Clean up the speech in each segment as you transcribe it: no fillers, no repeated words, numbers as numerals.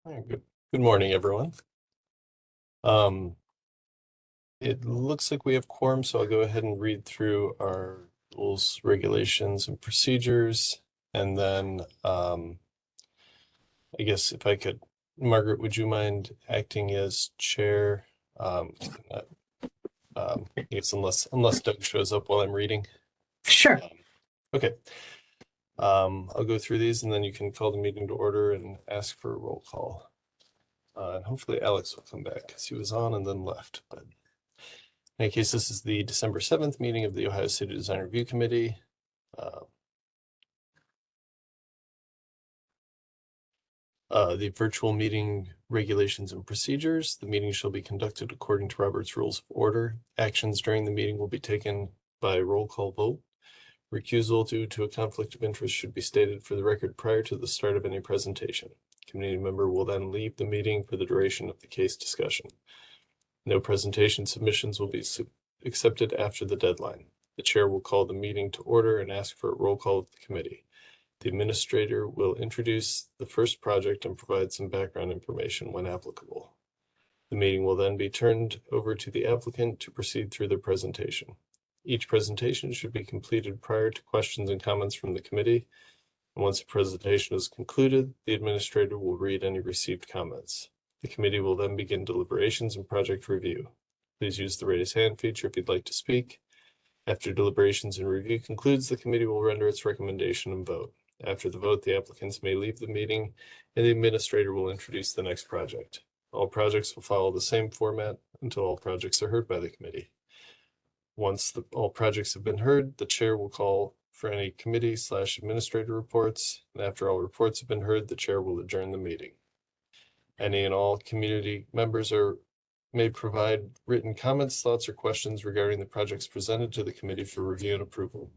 All right, good morning, everyone. It looks like we have quorum, so I'll go ahead and read through our rules, regulations, and procedures. And then I guess if I could, Margaret, would you mind acting as chair? I guess unless Doug shows up while I'm reading. Sure. Okay. I'll go through these and then you can call the meeting to order and ask for a roll call. And hopefully Alex will come back because he was on and then left. But in any case, this is the December 7th meeting of the Ohio City Design Review Committee. The virtual meeting regulations and procedures. The meeting shall be conducted according to Robert's Rules of Order. Actions during the meeting will be taken by roll call vote. Recusal due to a conflict of interest should be stated for the record prior to the start of any presentation. Committee member will then leave the meeting for the duration of the case discussion. No presentation submissions will be accepted after the deadline. The chair will call the meeting to order and ask for a roll call of the committee. The administrator will introduce the first project and provide some background information when applicable. The meeting will then be turned over to the applicant to proceed through their presentation. Each presentation should be completed prior to questions and comments from the committee. And once the presentation is concluded, the administrator will read any received comments. The committee will then begin deliberations and project review. Please use the raise hand feature if you'd like to speak. After deliberations and review concludes, the committee will render its recommendation and vote. After the vote, the applicants may leave the meeting and the administrator will introduce the next project. All projects will follow the same format until all projects are heard by the committee. Once all projects have been heard, the chair will call for any committee/administrator reports, and after all reports have been heard, the chair will adjourn the meeting. Any and all community members may provide written comments, thoughts, or questions regarding the projects presented to the committee for review and approval.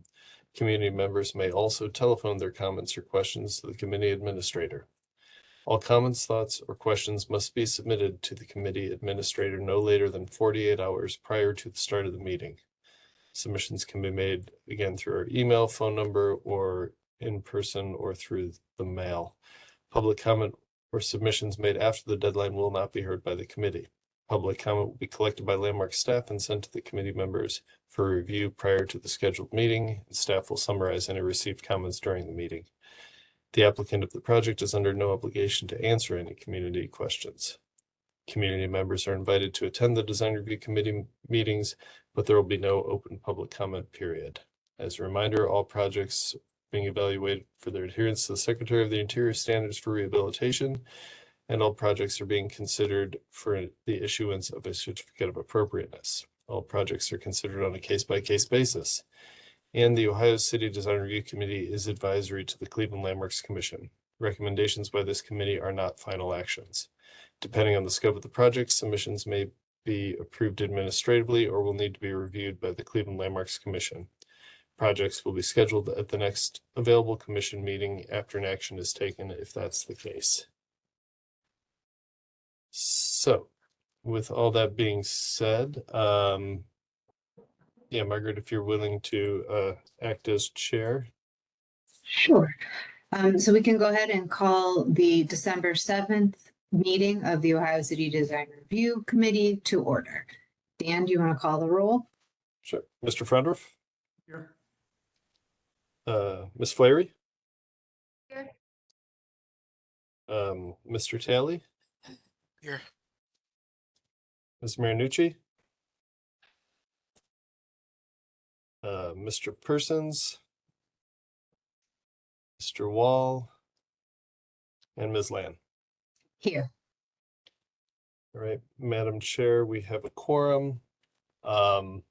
Community members may also telephone their comments or questions to the committee administrator. All comments, thoughts, or questions must be submitted to the committee administrator no later than 48 hours prior to the start of the meeting. Submissions can be made again through our email, phone number, or in person or through the mail. Public comment or submissions made after the deadline will not be heard by the committee. Public comment will be collected by Landmark staff and sent to the committee members for review prior to the scheduled meeting, and staff will summarize any received comments during the meeting. The applicant of the project is under no obligation to answer any community questions. Community members are invited to attend the Design Review Committee meetings, but there will be no open public comment period. As a reminder, all projects being evaluated for their adherence to the Secretary of the Interior standards for rehabilitation, and all projects are being considered for the issuance of a certificate of appropriateness. All projects are considered on a case-by-case basis. And the Ohio City Design Review Committee is advisory to the Cleveland Landmarks Commission. Recommendations by this committee are not final actions. Depending on the scope of the project, submissions may be approved administratively or will need to be reviewed by the Cleveland Landmarks Commission. Projects will be scheduled at the next available commission meeting after an action is taken, if that's the case. So, with all that being said, yeah, Margaret, if you're willing to act as chair. Sure. So we can go ahead and call the December 7th meeting of the Ohio City Design Review Committee to order. Dan, do you want to call the roll? Sure. Mr. Frondorf? Here. Ms. Flaherty? Here. Mr. Talley? Here. Ms. Marinucci? Mr. Persons? Mr. Wall? And Ms. Land? Here. All right, Madam Chair, we have a quorum. And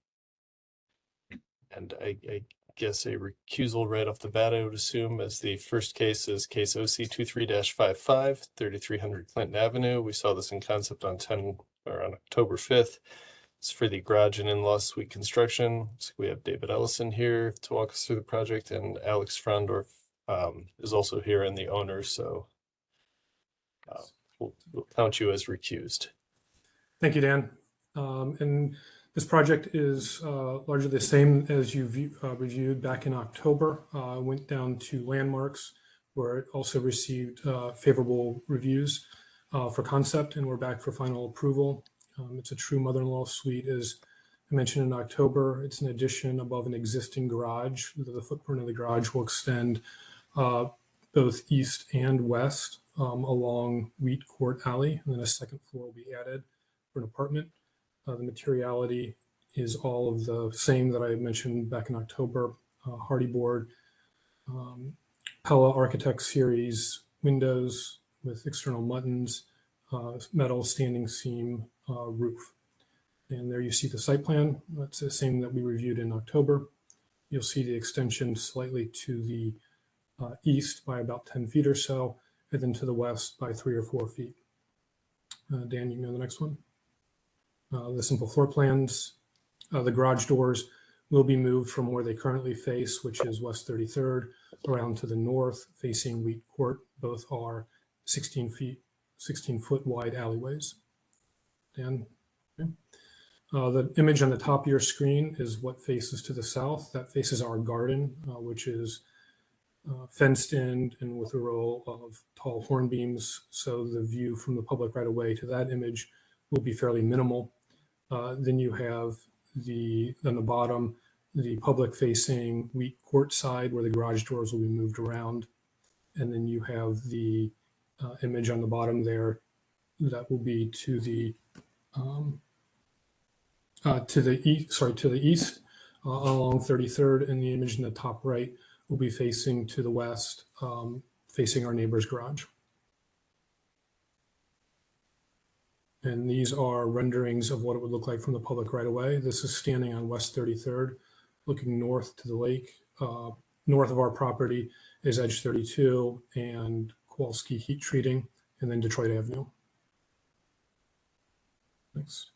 I guess a recusal right off the bat, I would assume, as the first case is case OC 23-55, 3300 Clinton Avenue. We saw this in concept on October 5th. It's for the garage and in-law suite construction. So we have David Ellison here to walk us through the project, and Alex Frondorf is also here and the owner. So we'll count you as recused. Thank you, Dan. And this project is largely the same as you reviewed back in October. Went down to Landmarks, where it also received favorable reviews. for concept, and we're back for final approval. It's a true mother-in-law suite, as I mentioned in October. It's an addition above an existing garage. The footprint of the garage will extend both east and west along Wheat Court Alley, and then a second floor will be added for an apartment. The materiality is all of the same that I mentioned back in October. Hardy board, Pella Architect Series windows with external muttons, metal standing seam roof. And there you see the site plan. That's the same that we reviewed in October. You'll see the extension slightly to the east by about 10 feet or so, and then to the west by 3 or 4 feet. Dan, you can go to the next one. The simple floor plans. The garage doors will be moved from where they currently face, which is West 33rd, around to the north facing Wheat Court. Both are 16-foot wide alleyways. Dan? Okay. The image on the top of your screen is what faces to the south. That faces our garden, which is fenced in and with a row of tall horn beams. So the view from the public right away to that image will be fairly minimal. Then you have on the bottom, the public facing Wheat Court side where the garage doors will be moved around. And then you have the image on the bottom there that will be to the east along 33rd, and the image in the top right will be facing to the west, facing our neighbor's garage. And these are renderings of what it would look like from the public right away. This is standing on West 33rd, looking north to the lake. North of our property is Edge 32 and Kowalski Heat Treating, and then Detroit Avenue. Next.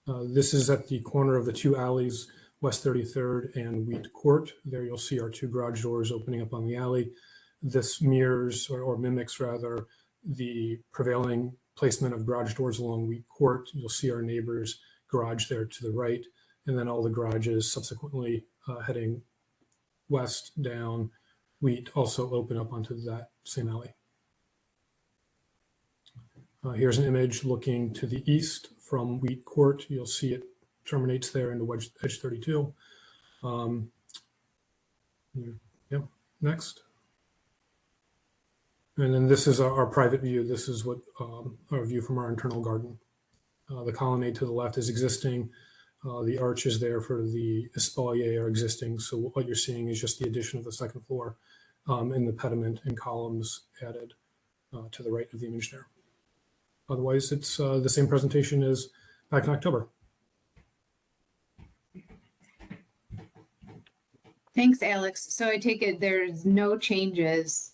This is at the corner of the two alleys, West 33rd and Wheat Court. There you'll see our two garage doors opening up on the alley. This mirrors or mimics rather the prevailing placement of garage doors along Wheat Court. You'll see our neighbor's garage there to the right, and then all the garages subsequently heading west down Wheat also open up onto that same alley. Here's an image looking to the east from Wheat Court. You'll see it terminates there into Edge 32. Yeah, next. And then this is our private view. This is what our view from our internal garden. The colonnade to the left is existing. The arches there for the espalier are existing. So what you're seeing is just the addition of the second floor and the pediment and columns added to the right of the image there. Otherwise, it's the same presentation as back in October. Thanks, Alex. So I take it there's no changes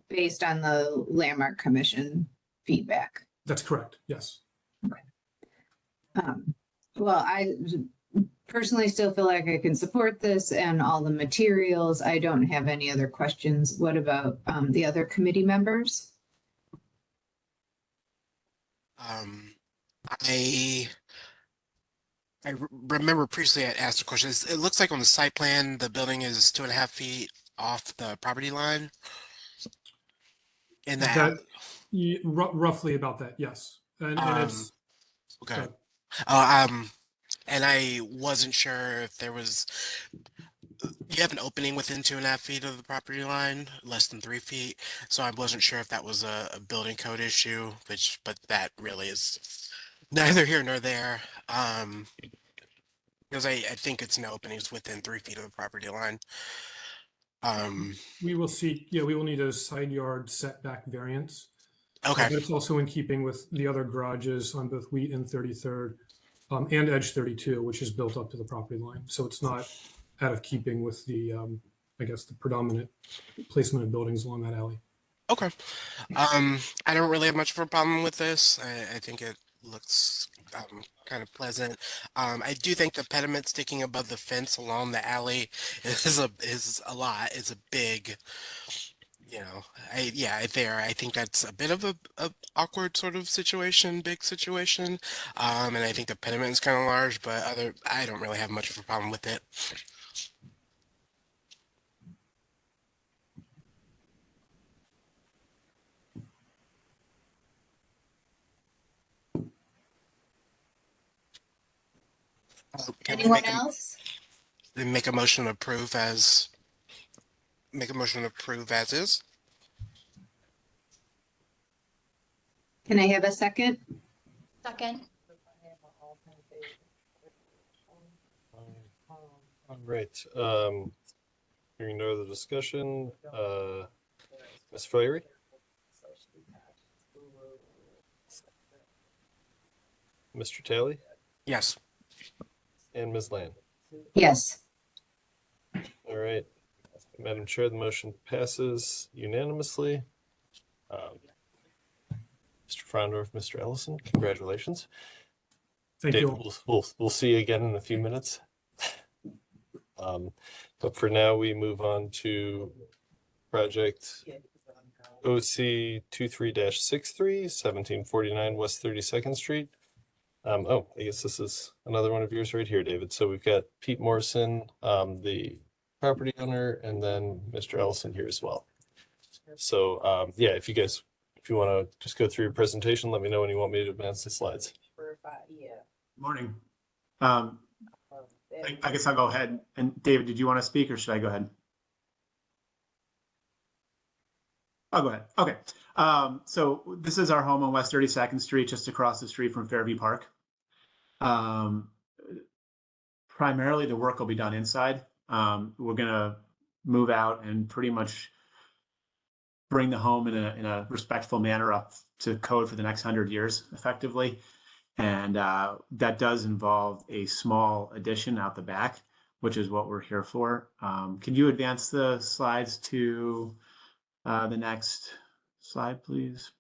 based on the Landmark Commission feedback. That's correct. Yes. Okay. Well, I personally still feel like I can support this and all the materials. I don't have any other questions. What about the other committee members? I remember previously I asked a question. It looks like on the site plan, the building is 2.5 feet off the property line. In that, Roughly about that, yes. And it's okay. And I wasn't sure if there was. You have an opening within 2.5 feet of the property line, less than 3 feet. So I wasn't sure if that was a building code issue, but that really is neither here nor there. Because I think it's no openings within 3 feet of the property line. We will see. Yeah, we will need a side yard setback variance. Okay. But it's also in keeping with the other garages on both Wheat and 33rd and Edge 32, which is built up to the property line. So it's not out of keeping with the, I guess, the predominant placement of buildings along that alley. Okay. I don't really have much of a problem with this. I think it looks kind of pleasant. I do think the pediment sticking above the fence along the alley is a lot. It's a big, you know, I think that's a bit of a awkward sort of situation, big situation. And I think the pediment is kind of large, but I don't really have much of a problem with it. Can we Anyone make else? make a motion to approve as is? Can I have a second? Second. All right, hearing no other discussion, Ms. Fryerly, Mr. Talley, Yes. and Ms. Land. Yes. All right, Madam Chair, the motion passes unanimously. Mr. Frondorf, Mr. Ellison, congratulations. Thank David, you. we'll see you again in a few minutes. But for now, we move on to project OC 23-63, 1749 West 32nd Street. Oh, I guess this is another one of yours right here, David. So we've got Pete Morrison, the property owner, and then Mr. Ellison here as well. So yeah, if you want to just go through your presentation, let me know when you want me to advance the slides. Morning. I guess I'll go ahead. And David, did you want to speak or should I go ahead? I'll go ahead. Okay. So this is our home on West 32nd Street, just across the street from Fairview Park. Primarily the work will be done inside. We're going to move out and pretty much bring the home in a respectful manner up to code for the next 100 years effectively. And that does involve a small addition out the back, which is what we're here for. Can you advance the slides to the next slide, please?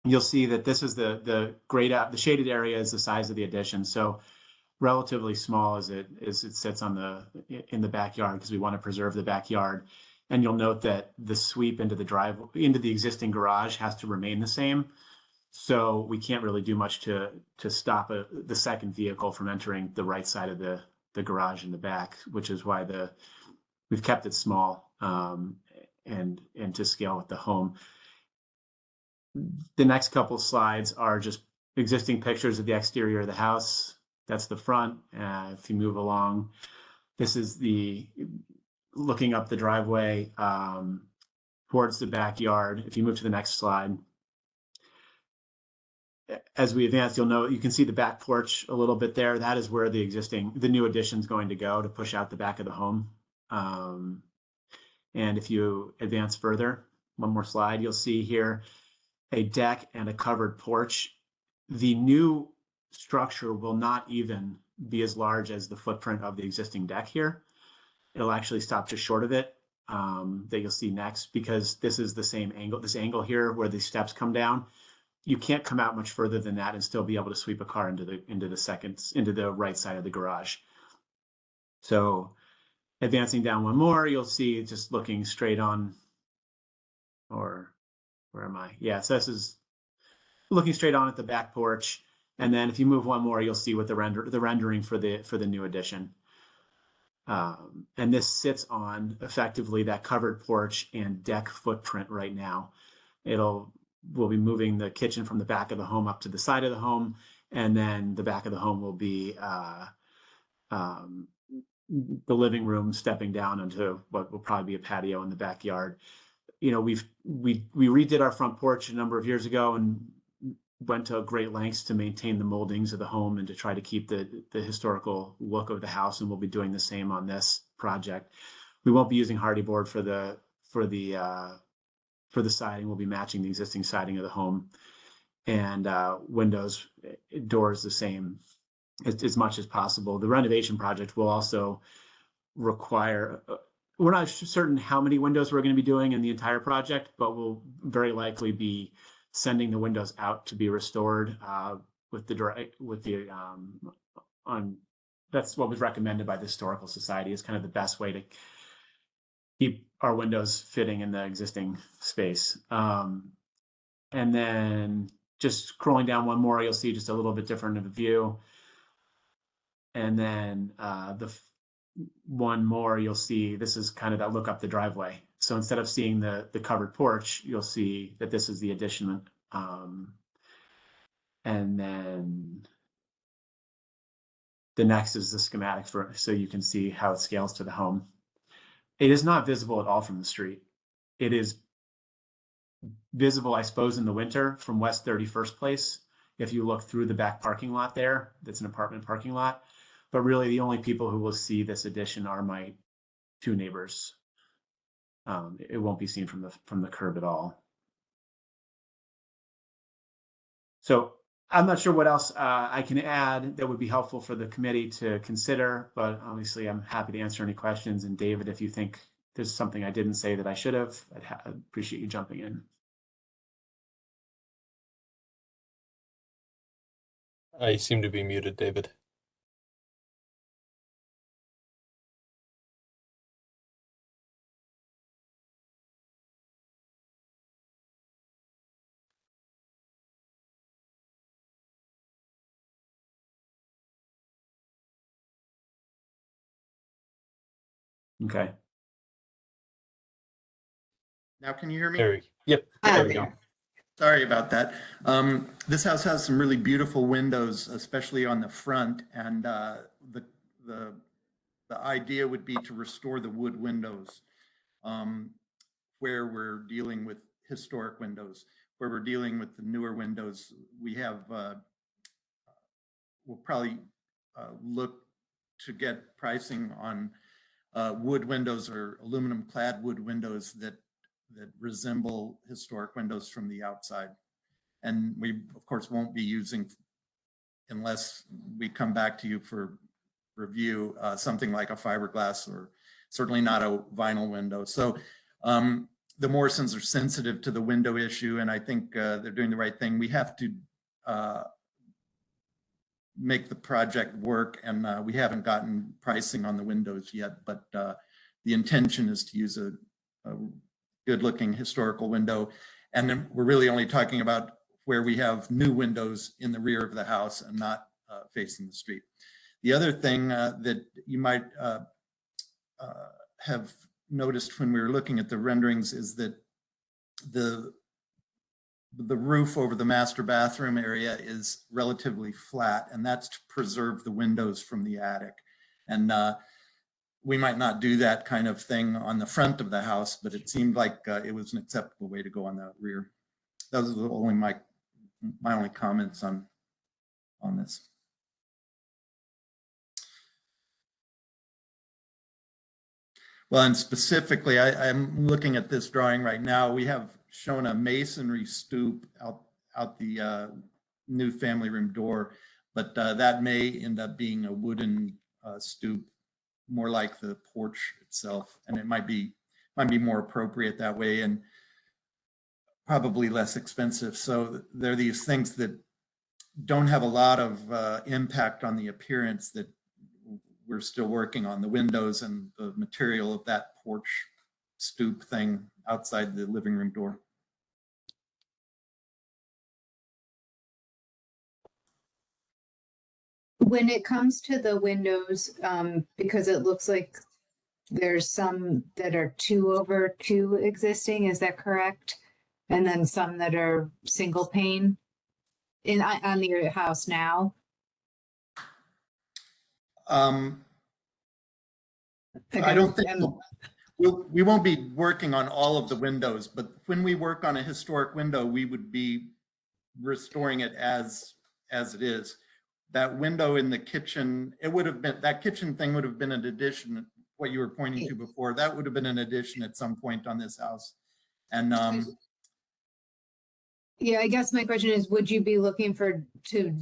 You'll see that this is the grayed out, the shaded area is the size of the addition. So relatively small as it sits on in the backyard because we want to preserve the backyard. And you'll note that the sweep into the existing garage has to remain the same. So we can't really do much to stop the second vehicle from entering the right side of the garage in the back, which is why we've kept it small and to scale with the home. The next couple slides are just existing pictures of the exterior of the house. That's the front. If you move along, this is looking up the driveway towards the backyard. If you move to the next slide. As we advance, you can see the back porch a little bit there. That is where the new addition is going to go to push out the back of the home. And if you advance further, one more slide, you'll see here a deck and a covered porch. The new structure will not even be as large as the footprint of the existing deck here. It'll actually stop just short of it that you'll see next, because this is the same angle, this angle here where the steps come down. You can't come out much further than that and still be able to sweep a car into the right side of the garage. So advancing down one more, you'll see just looking straight on, or where am I? Yeah, so this is looking straight on at the back porch. And then if you move one more, you'll see what the rendering for the new addition. And this sits on effectively that covered porch and deck footprint right now. We'll be moving the kitchen from the back of the home up to the side of the home, and then the back of the home will be the living room stepping down into what will probably be a patio in the backyard. You know, we redid our front porch a number of years ago and went to great lengths to maintain the moldings of the home and to try to keep the historical look of the house, and we'll be doing the same on this project. We won't be using hardy board for the siding. We'll be matching the existing siding of the home, and windows, doors the same as much as possible. The renovation project will also require, we're not certain how many windows we're going to be doing in the entire project, but we'll very likely be sending the windows out to be restored that's what was recommended by the Historical Society. Is kind of the best way to keep our windows fitting in the existing space. And then just scrolling down one more, you'll see just a little bit different of a view. And then one more, you'll see this is kind of that look up the driveway. So instead of seeing the covered porch, you'll see that this is the addition. And then The next is the schematic so you can see how it scales to the home. It is not visible at all from the street. It is visible, I suppose, in the winter from West 31st Place. If you look through the back parking lot there, that's an apartment parking lot. But really the only people who will see this addition are my two neighbors. It won't be seen from the curb at all. So I'm not sure what else I can add that would be helpful for the committee to consider, but obviously I'm happy to answer any questions. And David, if you think there's something I didn't say that I should have, I'd appreciate you jumping in. I seem to be muted, David. Okay. Now, can you hear me? Yep. There we go. Sorry about that. This house has some really beautiful windows, especially on the front, and the idea would be to restore the wood windows, where we're dealing with historic windows. Where we're dealing with the newer windows, we have we'll probably look to get pricing on wood windows or aluminum clad wood windows that resemble historic windows from the outside. And we, of course, won't be using, unless we come back to you for review, something like a fiberglass or certainly not a vinyl window. So the Morrisons are sensitive to the window issue, and I think they're doing the right thing. We have to make the project work, and we haven't gotten pricing on the windows yet, but the intention is to use a good-looking historical window. And then we're really only talking about where we have new windows in the rear of the house and not facing the street. The other thing that you might have noticed when we were looking at the renderings is that the roof over the master bathroom area is relatively flat, and that's to preserve the windows from the attic. And we might not do that kind of thing on the front of the house, but it seemed like it was an acceptable way to go on the rear. Those are only my only comments on this. Well, and specifically, I'm looking at this drawing right now. We have shown a masonry stoop out the new family room door, but that may end up being a wooden stoop, more like the porch itself, and it might be more appropriate that way and probably less expensive. So there are these things that don't have a lot of impact on the appearance that we're still working on, the windows and the material of that porch stoop thing outside the living room door. When it comes to the windows, because it looks like there's some that are 2/2 existing, is that correct? And then some that are single pane on your house now? I don't think we won't be working on all of the windows, but when we work on a historic window, we would be restoring it as it is. That window in the kitchen, that kitchen thing would have been an addition. What you were pointing to before, that would have been an addition at some point on this house. And yeah, I guess my question is, would you be looking to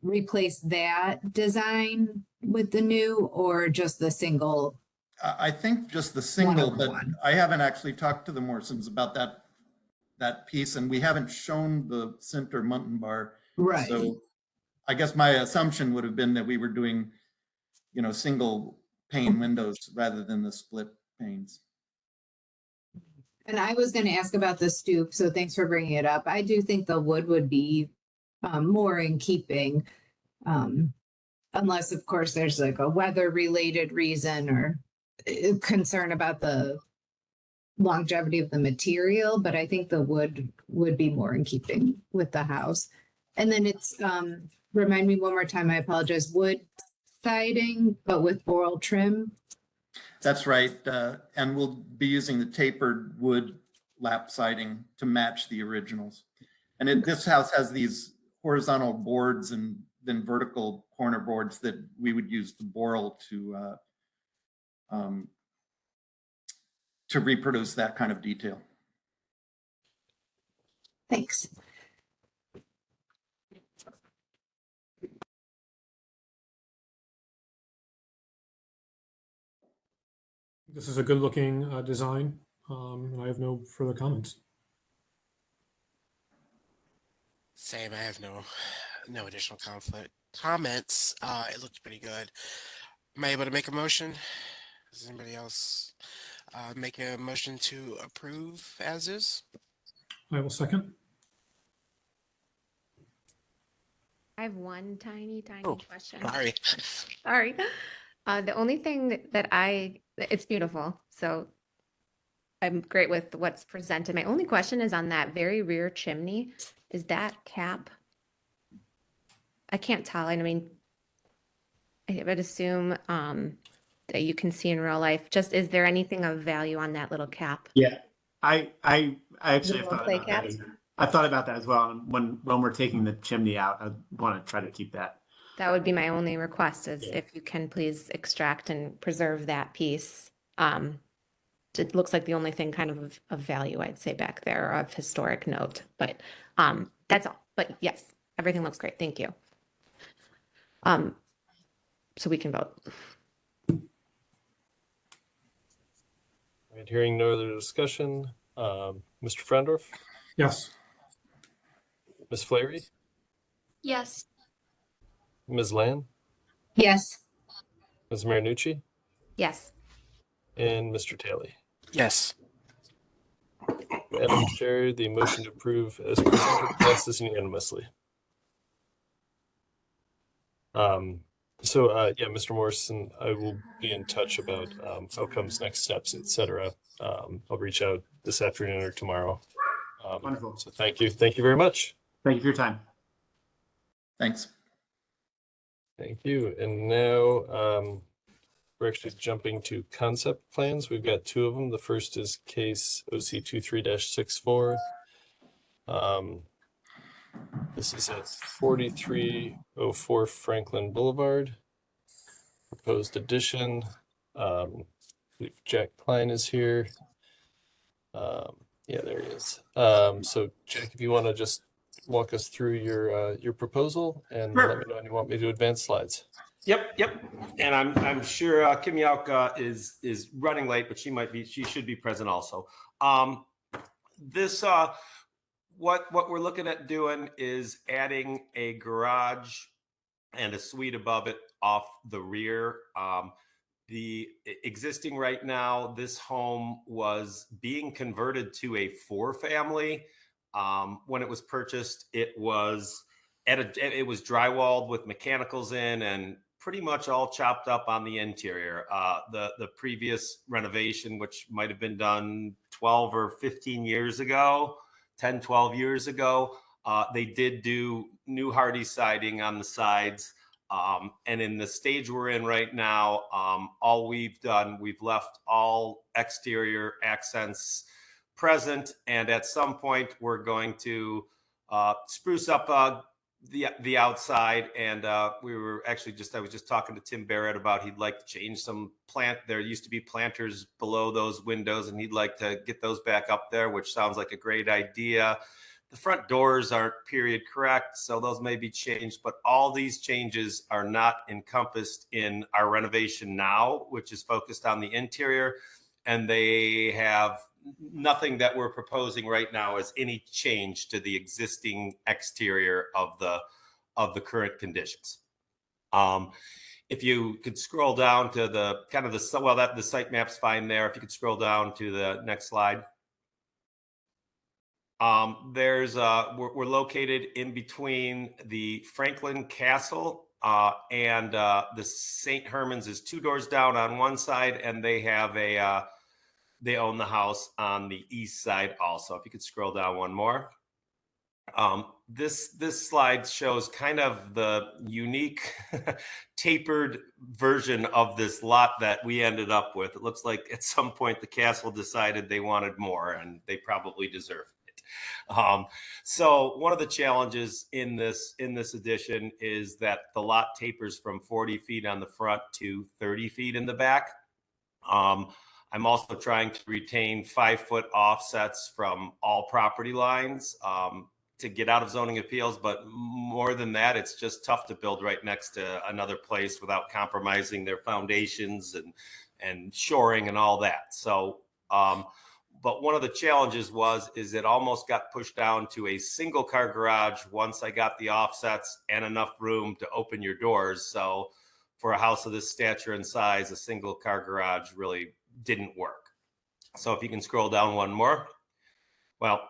replace that design with the new, or just the single? I think just the single, but One. I haven't actually talked to the Morrisons about that piece, and we haven't shown the center Muntin bar. Right. So I guess my assumption would have been that we were doing, single pane windows rather than the split panes. And I was going to ask about the stoop, so thanks for bringing it up. I do think the wood would be more in keeping, unless, of course, there's like a weather-related reason or concern about the longevity of the material, but I think the wood would be more in keeping with the house. And then it's, remind me one more time, I apologize, wood siding, but with boral trim. That's right. And we'll be using the tapered wood lap siding to match the originals. And this house has these horizontal boards and then vertical corner boards that we would use the boral to reproduce that kind of detail. Thanks. This is a good looking design, and I have no further comments. Same. I have no additional comments. It looks pretty good. Am I able to make a motion? Does anybody else make a motion to approve as is? I will second. I have one tiny Oh, question. Sorry. Sorry. The only thing that it's beautiful. So I'm great with what's presented. My only question is on that very rear chimney. Is that cap? I can't tell. I mean, I would assume that you can see in real life. Just, is there anything of value on that little cap? Yeah, I actually have Little thought clay about that. caps? I thought about that as well. And when we're taking the chimney out, I want to try to keep that. That would be my only request is Yeah. if you can please extract and preserve that piece. It looks like the only thing kind of value I'd say back there of historic note, but that's all. But yes, everything looks great. Thank you. So we can vote. Right, hearing no other discussion, Mr. Frandorf, Yes. Ms. Flaherty, Yes. Ms. Land, Yes. Ms. Marinucci, Yes. and Mr. Taylor. Yes. Madam Chair, the motion to approve as presented passes unanimously. Yeah, Mr. Morrison, I will be in touch about outcomes, next steps, etc. I'll reach out this afternoon or tomorrow. Wonderful. So thank you very much. Thank you for your time. Thanks. Thank you. And now we're actually jumping to concept plans. We've got two of them. The first is case OC 23-64. This is at 4304 Franklin Boulevard. Proposed addition. I believe Jack Klein is here. Yeah, there he is. So Jack, if you want to just walk us through your proposal and Sure. let me know when you want me to advance slides. Yep. And I'm sure Kim Yauka is running late, but she should be present also. This what we're looking at doing is adding a garage and a suite above it off the rear. The existing right now, this home was being converted to a 4-family. When it was purchased, it was drywalled with mechanicals in and pretty much all chopped up on the interior. The previous renovation, which might have been done 12 or 15 years ago, 10, 12 years ago, they did do new hardy siding on the sides. And in the stage we're in right now, all we've done, we've left all exterior accents present. And at some point, we're going to spruce up the outside. And I was just talking to Tim Barrett about he'd like to change some there used to be planters below those windows, and he'd like to get those back up there, which sounds like a great idea. The front doors aren't period correct, so those may be changed, but all these changes are not encompassed in our renovation now, which is focused on the interior, and they have nothing that we're proposing right now as any change to the existing exterior of the current conditions. If you could scroll down to the site map's fine there. If you could scroll down to the next slide. We're located in between the Franklin Castle and the St. Herman's is 2 doors down on one side, and they have they own the house on the east side also. If you could scroll down one more. this slide shows kind of the unique tapered version of this lot that we ended up with. It looks like at some point the castle decided they wanted more, and they probably deserved it. So one of the challenges in this edition is that the lot tapers from 40 feet on the front to 30 feet in the back. I'm also trying to retain 5-foot offsets from all property lines to get out of zoning appeals. But more than that, it's just tough to build right next to another place without compromising their foundations and shoring and all that. So, but one of the challenges is it almost got pushed down to a single car garage once I got the offsets and enough room to open your doors. So for a house of this stature and size, a single car garage really didn't work. So if you can scroll down one more. Well,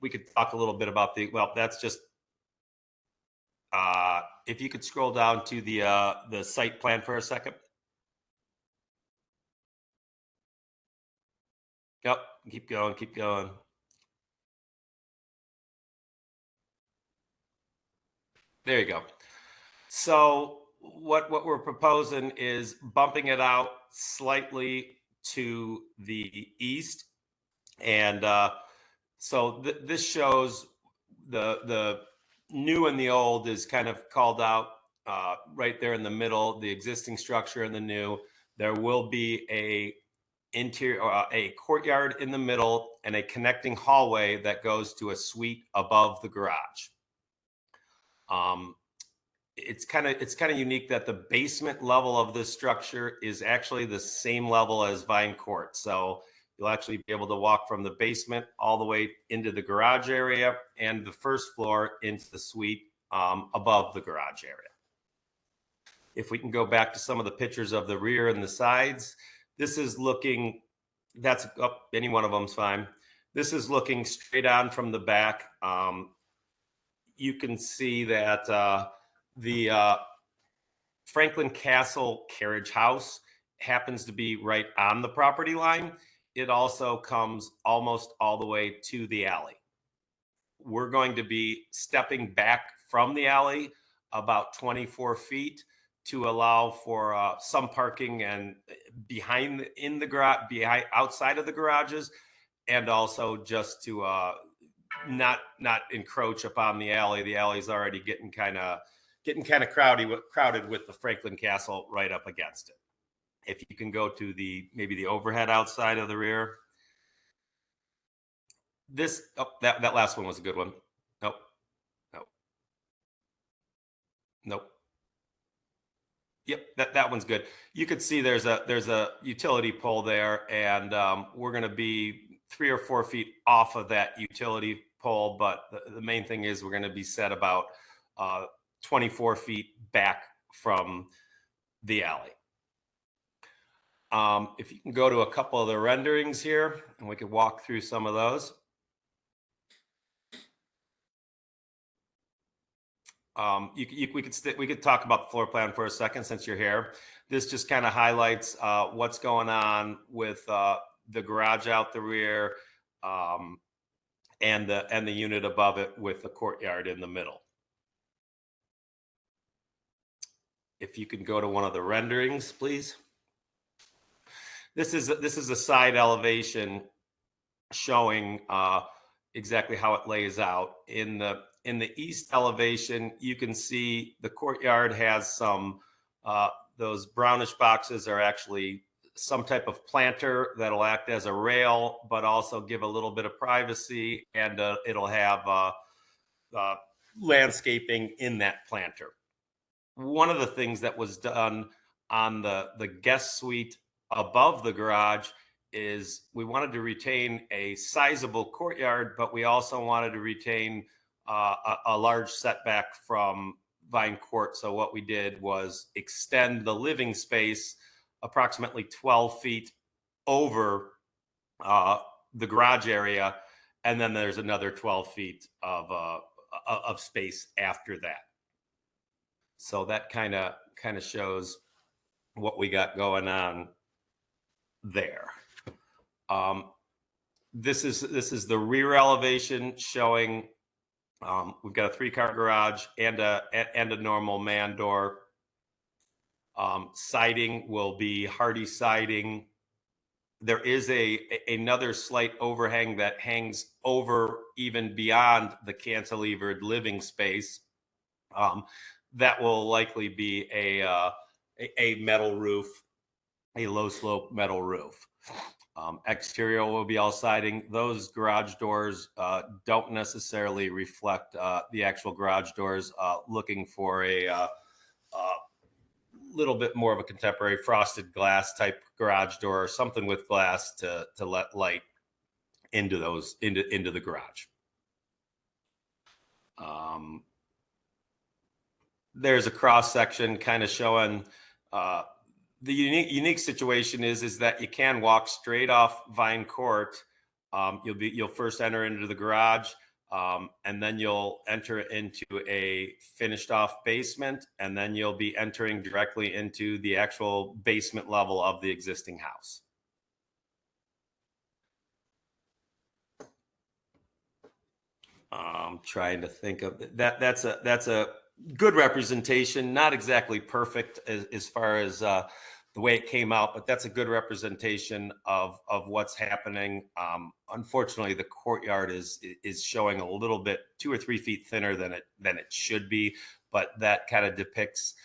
we could talk a little bit about that's just, if you could scroll down to the site plan for a second. Yep, keep going. There you go. So what we're proposing is bumping it out slightly to the east. And so this shows the new and the old is kind of called out right there in the middle, the existing structure and the new. There will be a courtyard in the middle and a connecting hallway that goes to a suite above the garage. It's kind of unique that the basement level of this structure is actually the same level as Vine Court. So you'll actually be able to walk from the basement all the way into the garage area and the first floor into the suite above the garage area. If we can go back to some of the pictures of the rear and the sides, this is looking, any one of them's fine. This is looking straight on from the back. You can see that the Franklin Castle carriage house happens to be right on the property line. It also comes almost all the way to the alley. We're going to be stepping back from the alley about 24 feet to allow for some parking and in the garage, outside of the garages, and also just to not encroach upon the alley. The alley's already getting kind of crowded with the Franklin Castle right up against it. If you can go to maybe the overhead outside of the rear. That last one was a good one. Nope. Yep, that one's good. You could see there's a utility pole there, and we're going to be 3 or 4 feet off of that utility pole. But the main thing is we're going to be set about 24 feet back from the alley. If you can go to a couple of the renderings here, and we could walk through some of those. We could talk about the floor plan for a second since you're here. This just kind of highlights what's going on with the garage out the rear and the unit above it with the courtyard in the middle. If you can go to one of the renderings, please. This is a side elevation showing exactly how it lays out. In the east elevation, you can see the courtyard has some, those brownish boxes are actually some type of planter that'll act as a rail, but also give a little bit of privacy, and it'll have landscaping in that planter. One of the things that was done on the guest suite above the garage is we wanted to retain a sizable courtyard, but we also wanted to retain a large setback from Vine Court. So what we did was extend the living space approximately 12 feet over the garage area, and then there's another 12 feet of space after that. So that kind of shows what we got going on there. This is the rear elevation showing We've got a 3-car garage and a normal man door. Siding will be hardy siding. There is another slight overhang that hangs over even beyond the cantilevered living space. That will likely be a metal roof, a low slope metal roof. Exterior will be all siding. Those garage doors don't necessarily reflect the actual garage doors. Looking for a little bit more of a contemporary frosted glass type garage door, or something with glass to let light into those into the garage. There's a cross section kind of showing the unique situation is that you can walk straight off Vine Court. You'll first enter into the garage, and then you'll enter into a finished off basement, and then you'll be entering directly into the actual basement level of the existing house. I'm trying to think of that. That's a good representation, not exactly perfect as far as the way it came out, but that's a good representation of what's happening. Unfortunately, the courtyard is showing a little bit 2 or 3 feet thinner than it should be, but that kind of depicts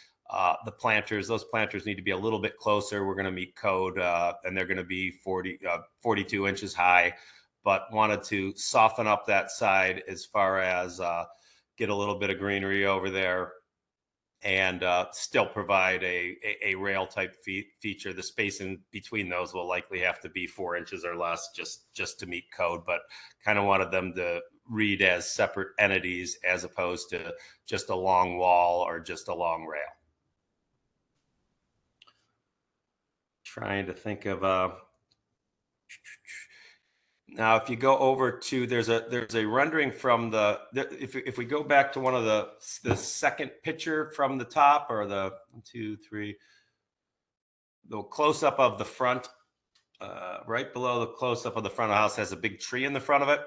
the planters. Those planters need to be a little bit closer. We're going to meet code, and they're going to be 42 inches high, but wanted to soften up that side as far as get a little bit of greenery over there, and still provide a rail type feature. The space in between those will likely have to be 4 inches or less just to meet code, but kind of wanted them to read as separate entities as opposed to just a long wall or just a long rail. Trying to think of now, if you go over to, there's a rendering from if we go back to one of the second picture from the top, or the 1, 2, 3, the close up of the front, right below the close up of the front of the house has a big tree in the front of it.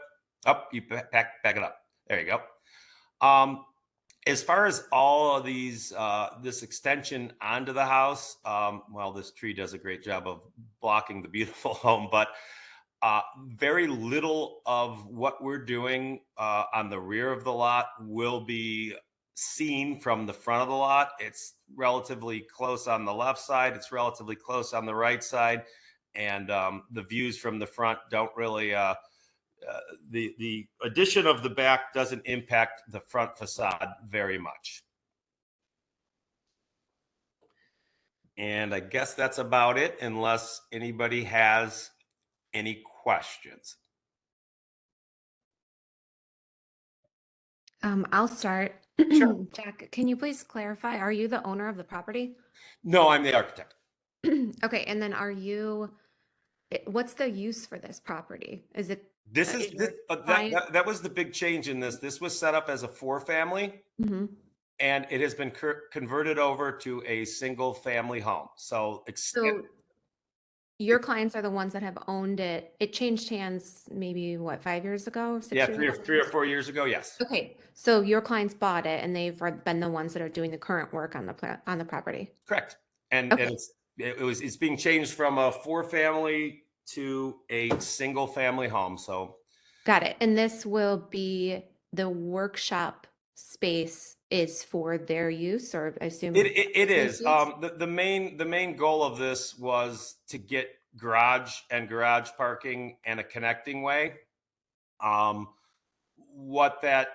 You back it up. There you go. As far as all of these, this extension onto the house, well, this tree does a great job of blocking the beautiful home, but very little of what we're doing on the rear of the lot will be seen from the front of the lot. It's relatively close on the left side. It's relatively close on the right side. And the views from the front don't really, the addition of the back doesn't impact the front facade very much. And I guess that's about it, unless anybody has any questions. I'll start. Sure. Jack, can you please clarify, are you the owner of the property? No, I'm the architect. Okay, and then what's the use for this property? Is it This is is your client- that was the big change in this. This was set up as a 4-family, Mhm. and it has been converted over to a single family home. So your clients are the ones that have owned it. It changed hands maybe 5 years ago, 6 yeah, years ago? 3 or 4 years ago, yes. Okay, so your clients bought it and they've been the ones that are doing the current work on the property. Correct. And Okay. it's being changed from a 4-family to a single family home. So Got it. And this will be the workshop space is for their use, or I assume it is. associates? The main goal of this was to get garage parking and a connecting way. What that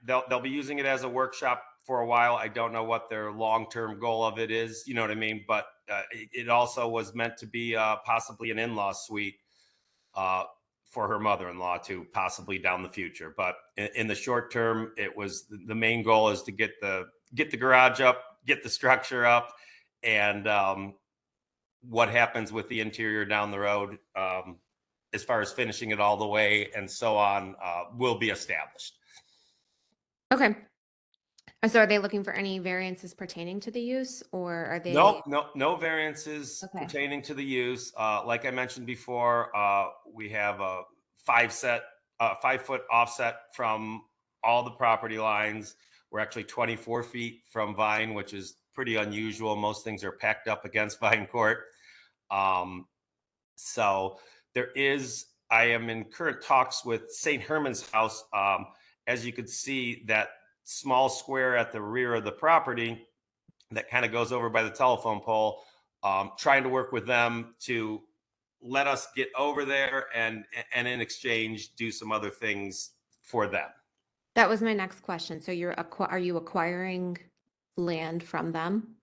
they'll be using it as a workshop for a while. I don't know what their long-term goal of it is, you know what I mean, but it also was meant to be possibly an in-law suite for her mother-in-law too, possibly down the future. But in the short term, it was the main goal is to get the garage up, get the structure up, and what happens with the interior down the road, as far as finishing it all the way and so on, will be established. Okay. So are they looking for any variances pertaining to the use, or are they? No variances pertaining to the use. Like I mentioned before, we have a 5-foot offset from all the property lines. We're actually 24 feet from Vine, which is pretty unusual. Most things are packed up against Vine Court. So I am in current talks with St. Herman's House. As you could see, that small square at the rear of the property that kind of goes over by the telephone pole, trying to work with them to let us get over there and in exchange do some other things for them. That was my next question. So are you acquiring land from them?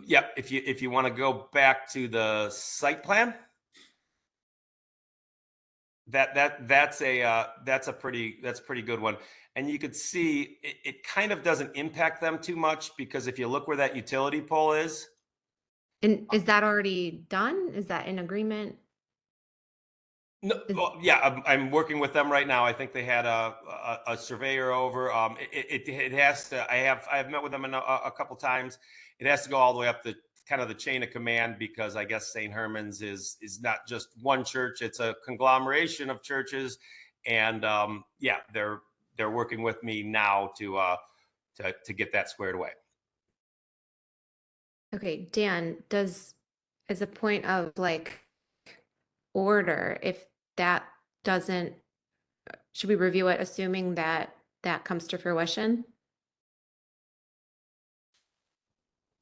Yep. If you want to go back to the site plan, that's a pretty good one. And you could see it kind of doesn't impact them too much, because if you look where that utility pole is. And is that already done? Is that in agreement? No, well, yeah, I'm working with them right now. I think they had a surveyor over. It has to. I've met with them a couple times. It has to go all the way up the kind of the chain of command, because I guess St. Herman's is not just one church; it's a conglomeration of churches, and yeah, they're working with me now to get that squared away. Okay, Dan, as a point of like order, if that doesn't, should we review it assuming that comes to fruition?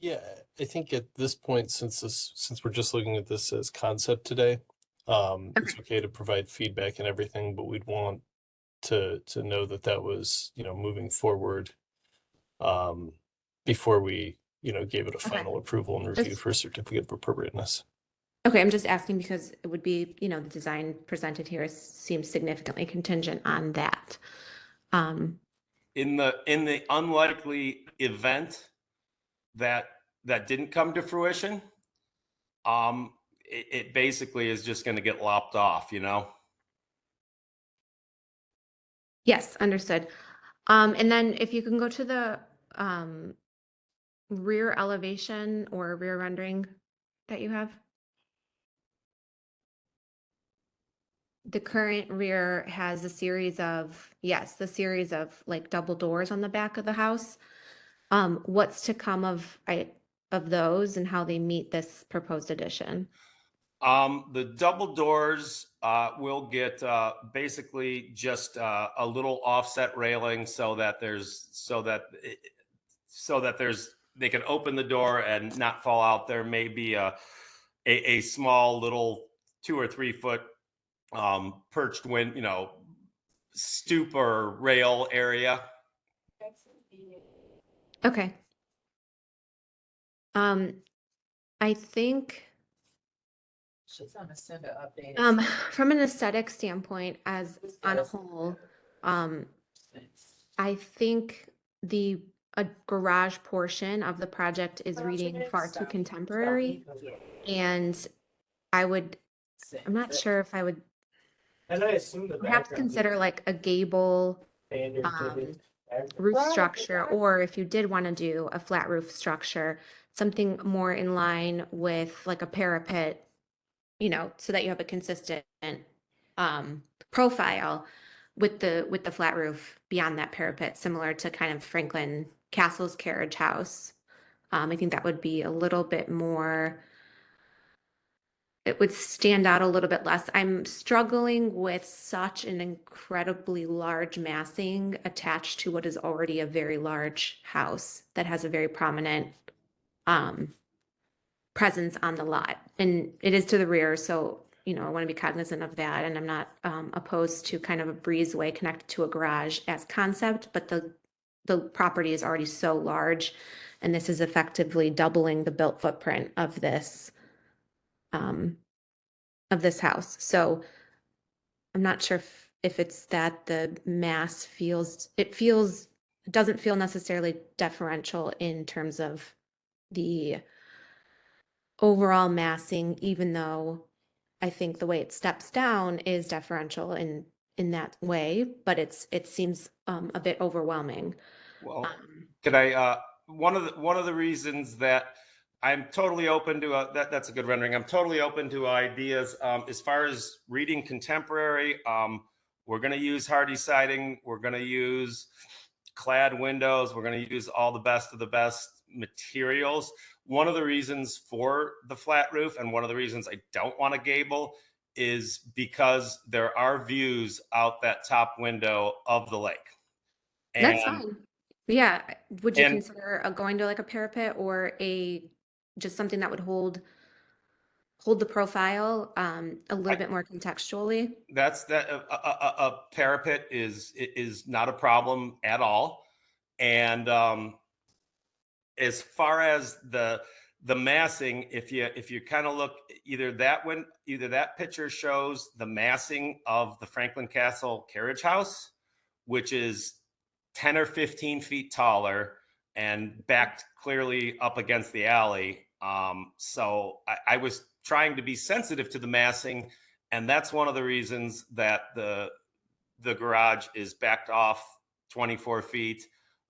Yeah, I think at this point, since we're just looking at this as concept today, it's okay to provide feedback and everything, but we'd want to know that was, moving forward, before we, gave it a final approval and review for a certificate of appropriateness. Okay, I'm just asking because it would be, the design presented here seems significantly contingent on that. In the unlikely event that didn't come to fruition, it basically is just going to get lopped off, Yes, understood. And then if you can go to the rear elevation or rear rendering that you have. The current rear has the series of like double doors on the back of the house. What's to come of those and how they meet this proposed addition? The double doors will get basically just a little offset railing so that they can open the door and not fall out. There may be a small little 2 or 3 foot perched stoop or rail area. Okay. I think from an aesthetic standpoint, as on a whole, I think the garage portion of the project is reading far too contemporary, and I'm not sure if I would perhaps consider like a gable roof structure, or if you did want to do a flat roof structure, something more in line with like a parapet, so that you have a consistent profile with the flat roof beyond that parapet, similar to kind of Franklin Castle's carriage house. I think that would be a little bit more, it would stand out a little bit less. I'm struggling with such an incredibly large massing attached to what is already a very large house that has a very prominent presence on the lot. And it is to the rear, so I want to be cognizant of that. And I'm not opposed to kind of a breezeway connected to a garage as concept, but the property is already so large, and this is effectively doubling the built footprint of this house. So I'm not sure if it's that the mass doesn't feel necessarily deferential in terms of the overall massing, even though I think the way it steps down is deferential in that way, but it seems a bit overwhelming. Well, could I one of the reasons that I'm totally open to that's a good rendering. I'm totally open to ideas as far as reading contemporary. We're going to use hardy siding. We're going to use clad windows. We're going to use all the best of the best materials. One of the reasons for the flat roof and one of the reasons I don't want a gable is because there are views out that top window of the lake. That's And fine. Yeah. Would you and consider going to like a parapet or just something that would hold the profile a little bit more contextually? that's that a parapet is not a problem at all. And as far as the massing, if you kind of look, either that picture shows the massing of the Franklin Castle carriage house, which is 10 or 15 feet taller and backed clearly up against the alley. So I was trying to be sensitive to the massing, and that's one of the reasons that the garage is backed off 24 feet.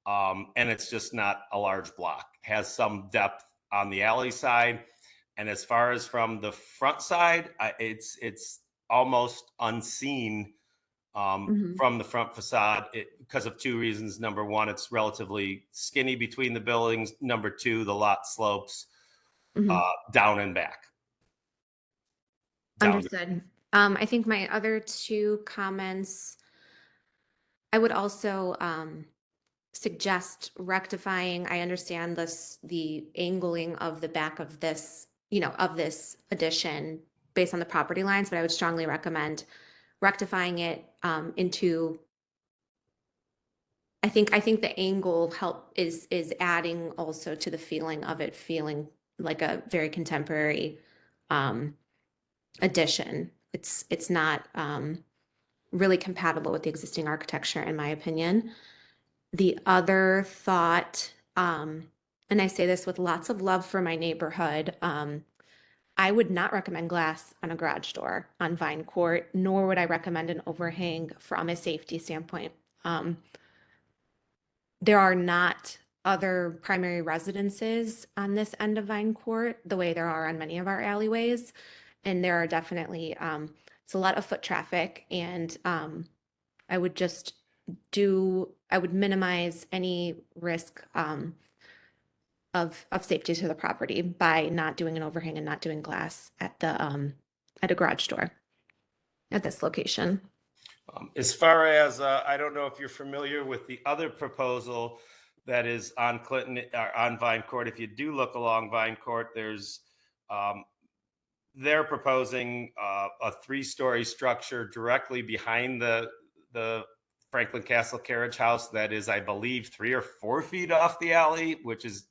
And it's just not a large block. Has some depth on the alley side. And as far as from the front side, it's almost unseen from the front facade because of two reasons. Number one, it's relatively skinny between the buildings. Number two, the lot slopes down and back. Understood. I think my other two comments, I would also suggest rectifying. I understand the angling of the back of this, of this addition based on the property lines, but I would strongly recommend rectifying it into. I think the angle is adding also to the feeling of it feeling like a very contemporary addition. It's not really compatible with the existing architecture, in my opinion. The other thought, and I say this with lots of love for my neighborhood, I would not recommend glass on a garage door on Vine Court, nor would I recommend an overhang from a safety standpoint. There are not other primary residences on this end of Vine Court the way there are on many of our alleyways. And there are definitely, it's a lot of foot traffic, and I would minimize any risk of safety to the property by not doing an overhang and not doing glass at a garage door at this location. As far as I don't know if you're familiar with the other proposal that is on Clinton or on Vine Court. If you do look along Vine Court, they're proposing a 3-story structure directly behind the Franklin Castle carriage house that is, I believe, 3 or 4 feet off the alley, which is,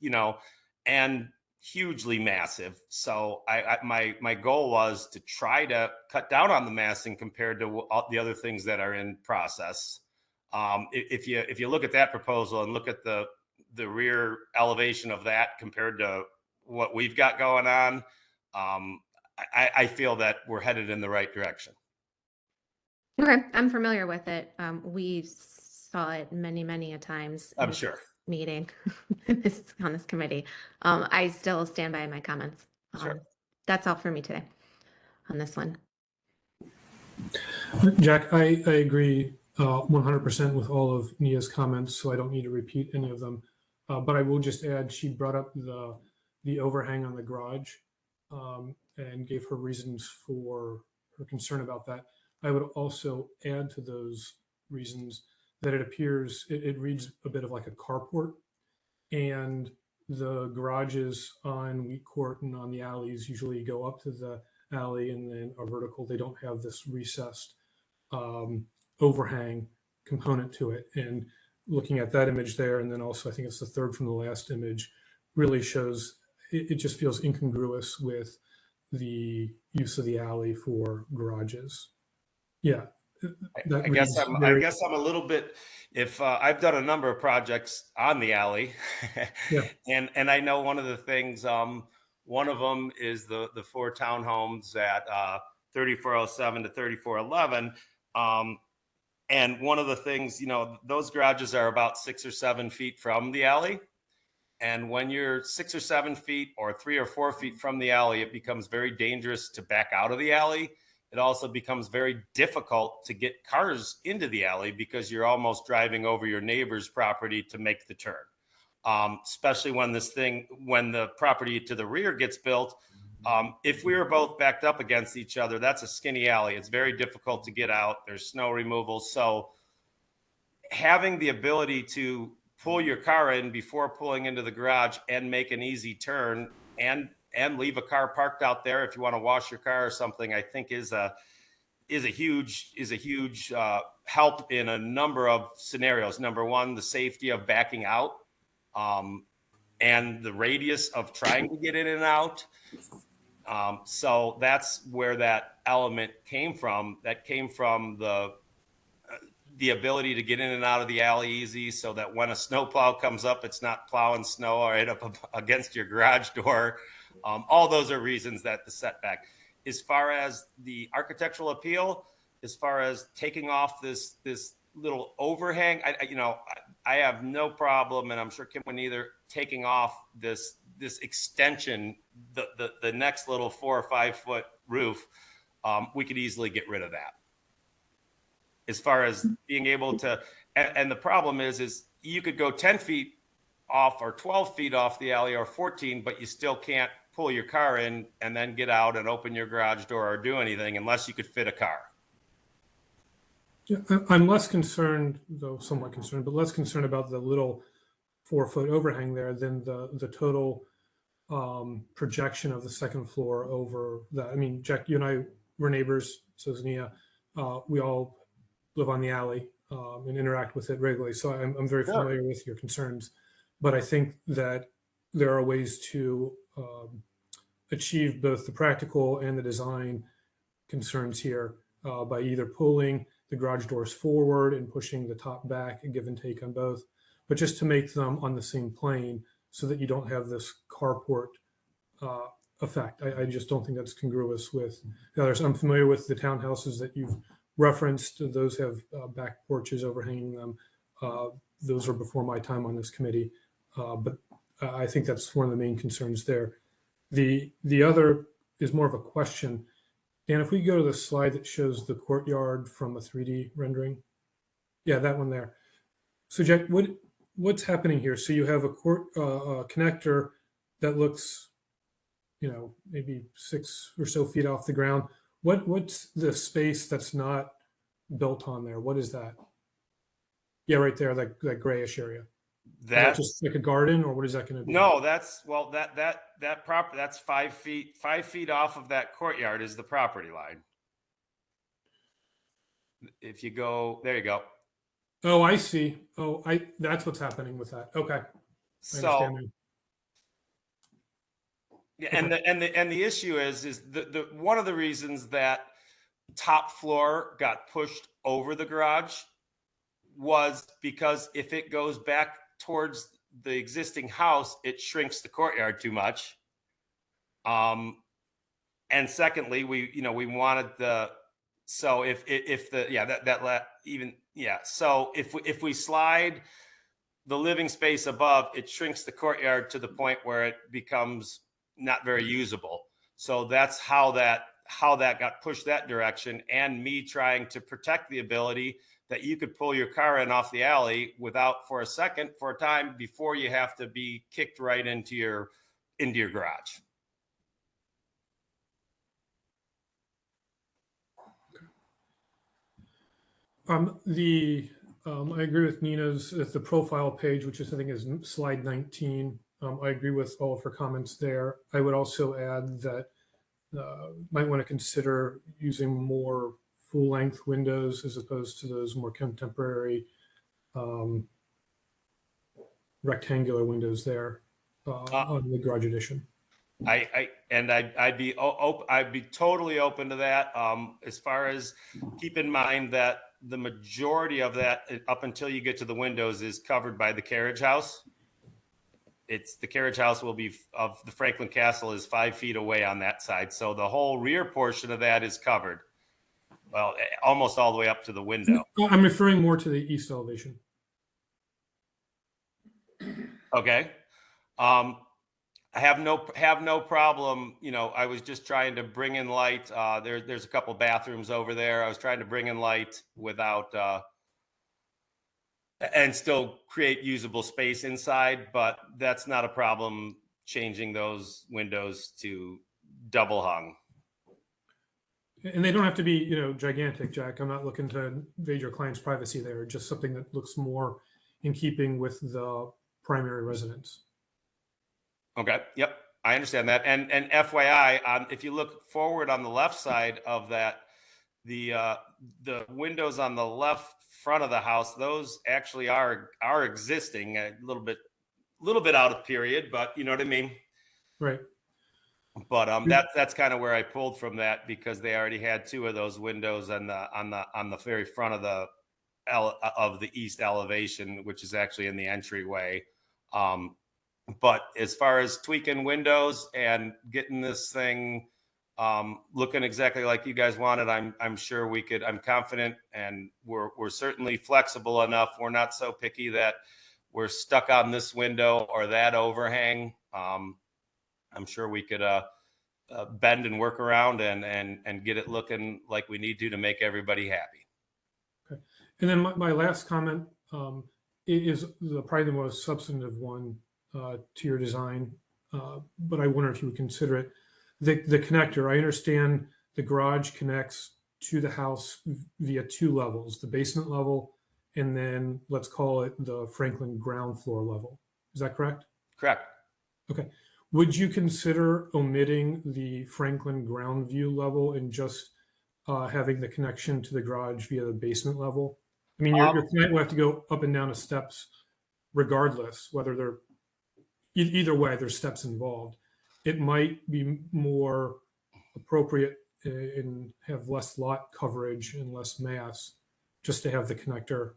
and hugely massive. So my goal was to try to cut down on the massing compared to all the other things that are in process. If you look at that proposal and look at the rear elevation of that compared to what we've got going on, I feel that we're headed in the right direction. Okay, I'm familiar with it. We saw it many a times. I'm sure. Meeting on this committee. I still stand by my comments. Sure. That's all for me today on this one. Jack, I agree 100% with all of Nia's comments, so I don't need to repeat any of them. But I will just add, she brought up the overhang on the garage and gave her reasons for her concern about that. I would also add to those reasons that it reads a bit of like a carport, and the garages on Wheat Court and on the alleys usually go up to the alley and then are vertical. They don't have this recessed overhang component to it. And looking at that image there, and then also I think it's the third from the last image, really shows it just feels incongruous with the use of the alley for garages. Yeah. I guess I'm a little bit, if I've done a number of projects on the alley, Yeah. and I know one of the things, one of them is the 4 townhomes at 3407 to 3411. And one of the things, those garages are about 6 or 7 feet from the alley. And when you're 6 or 7 feet or 3 or 4 feet from the alley, it becomes very dangerous to back out of the alley. it also becomes very difficult to get cars into the alley because you're almost driving over your neighbor's property to make the turn. Especially when the property to the rear gets built. If we were both backed up against each other, that's a skinny alley. It's very difficult to get out. There's snow removal. So having the ability to pull your car in before pulling into the garage and make an easy turn and leave a car parked out there if you want to wash your car or something, I think is a huge help in a number of scenarios. Number one, the safety of backing out, and the radius of trying to get in and out. So that's where that element came from. That came from the ability to get in and out of the alley easy, so that when a snowplow comes up, it's not plowing snow right up against your garage door. All those are reasons that the setback. As far as the architectural appeal, as far as taking off this little overhang, I have no problem, and I'm sure Kim would neither, taking off this extension, the next little 4 or 5 foot roof. We could easily get rid of that. As far as being able to, and the problem is you could go 10 feet off or 12 feet off the alley or 14, but you still can't pull your car in and then get out and open your garage door or do anything unless you could fit a car. Yeah, I'm less concerned, though somewhat concerned, but less concerned about the little 4-foot overhang there than the total projection of the second floor over that. I mean, Jack, you and I were neighbors, so is Nia. We all live on the alley and interact with it regularly, so I'm very familiar with your concerns. But I think that there are ways to achieve both the practical and the design concerns here by either pulling the garage doors forward and pushing the top back, a give and take on both, but just to make them on the same plane so that you don't have this carport effect. I just don't think that's congruous with the others. I'm familiar with the townhouses that you've referenced. Those have back porches overhanging them. Those were before my time on this committee, but I think that's one of the main concerns there. The other is more of a question. Dan, if we go to the slide that shows the courtyard from a 3D rendering, yeah, that one there. So Jack, what's happening here? So you have a connector that looks, maybe 6 or so feet off the ground. What's the space that's not built on there? What is that? Yeah, right there, that grayish area. That's just like a garden, or what is that going to be? No, that's that's 5 feet. 5 feet off of that courtyard is the property line. If you go, there you go. Oh, I see. Oh, that's what's happening with that. Okay. So, yeah, and the issue is the one of the reasons that top floor got pushed over the garage was because if it goes back towards the existing house, it shrinks the courtyard too much. And secondly, we wanted so if we slide the living space above, it shrinks the courtyard to the point where it becomes not very usable. So that's how that got pushed that direction, and me trying to protect the ability that you could pull your car in off the alley without, for a time before you have to be kicked right into your garage. I agree with Nina's, the profile page, which I think is slide 19. I agree with all of her comments there. I would also add that might want to consider using more full-length windows as opposed to those more contemporary rectangular windows there on the garage addition. I'd be totally open to that. As far as, keep in mind that the majority of that up until you get to the windows is covered by the carriage house. The carriage house will be of the Franklin Castle is 5 feet away on that side. So the whole rear portion of that is covered. Well, almost all the way up to the window. I'm referring more to the east elevation. Okay. I have no problem. You know, I was just trying to bring in light. There's a couple bathrooms over there. I was trying to bring in light without and still create usable space inside, but that's not a problem changing those windows to double hung. And they don't have to be, you know, gigantic, Jack. I'm not looking to invade your client's privacy there. Just something that looks more in keeping with the primary residence. Okay. Yep. I understand that. And FYI, if you look forward on the left side of that, the windows on the left front of the house, those actually are existing, a little bit out of period, but you know what I mean. Right. But that's kind of where I pulled from that, because they already had two of those windows on the very front of the east elevation, which is actually in the entryway. But as far as tweaking windows and getting this thing looking exactly like you guys wanted, I'm sure we could. I'm confident, and we're certainly flexible enough. We're not so picky that we're stuck on this window or that overhang. I'm sure we could bend and work around and get it looking like we need to make everybody happy. Okay. And then my last comment is probably the most substantive one to your design, but I wonder if you would consider it. The connector, I understand the garage connects to the house via two levels, the basement level, and then let's call it the Franklin ground floor level. Is that correct? Correct. Okay. Would you consider omitting the Franklin ground view level and just having the connection to the garage via the basement level? I mean, your client will have to go up and down the steps regardless, whether they're either way, there's steps involved. It might be more appropriate and have less lot coverage and less mass just to have the connector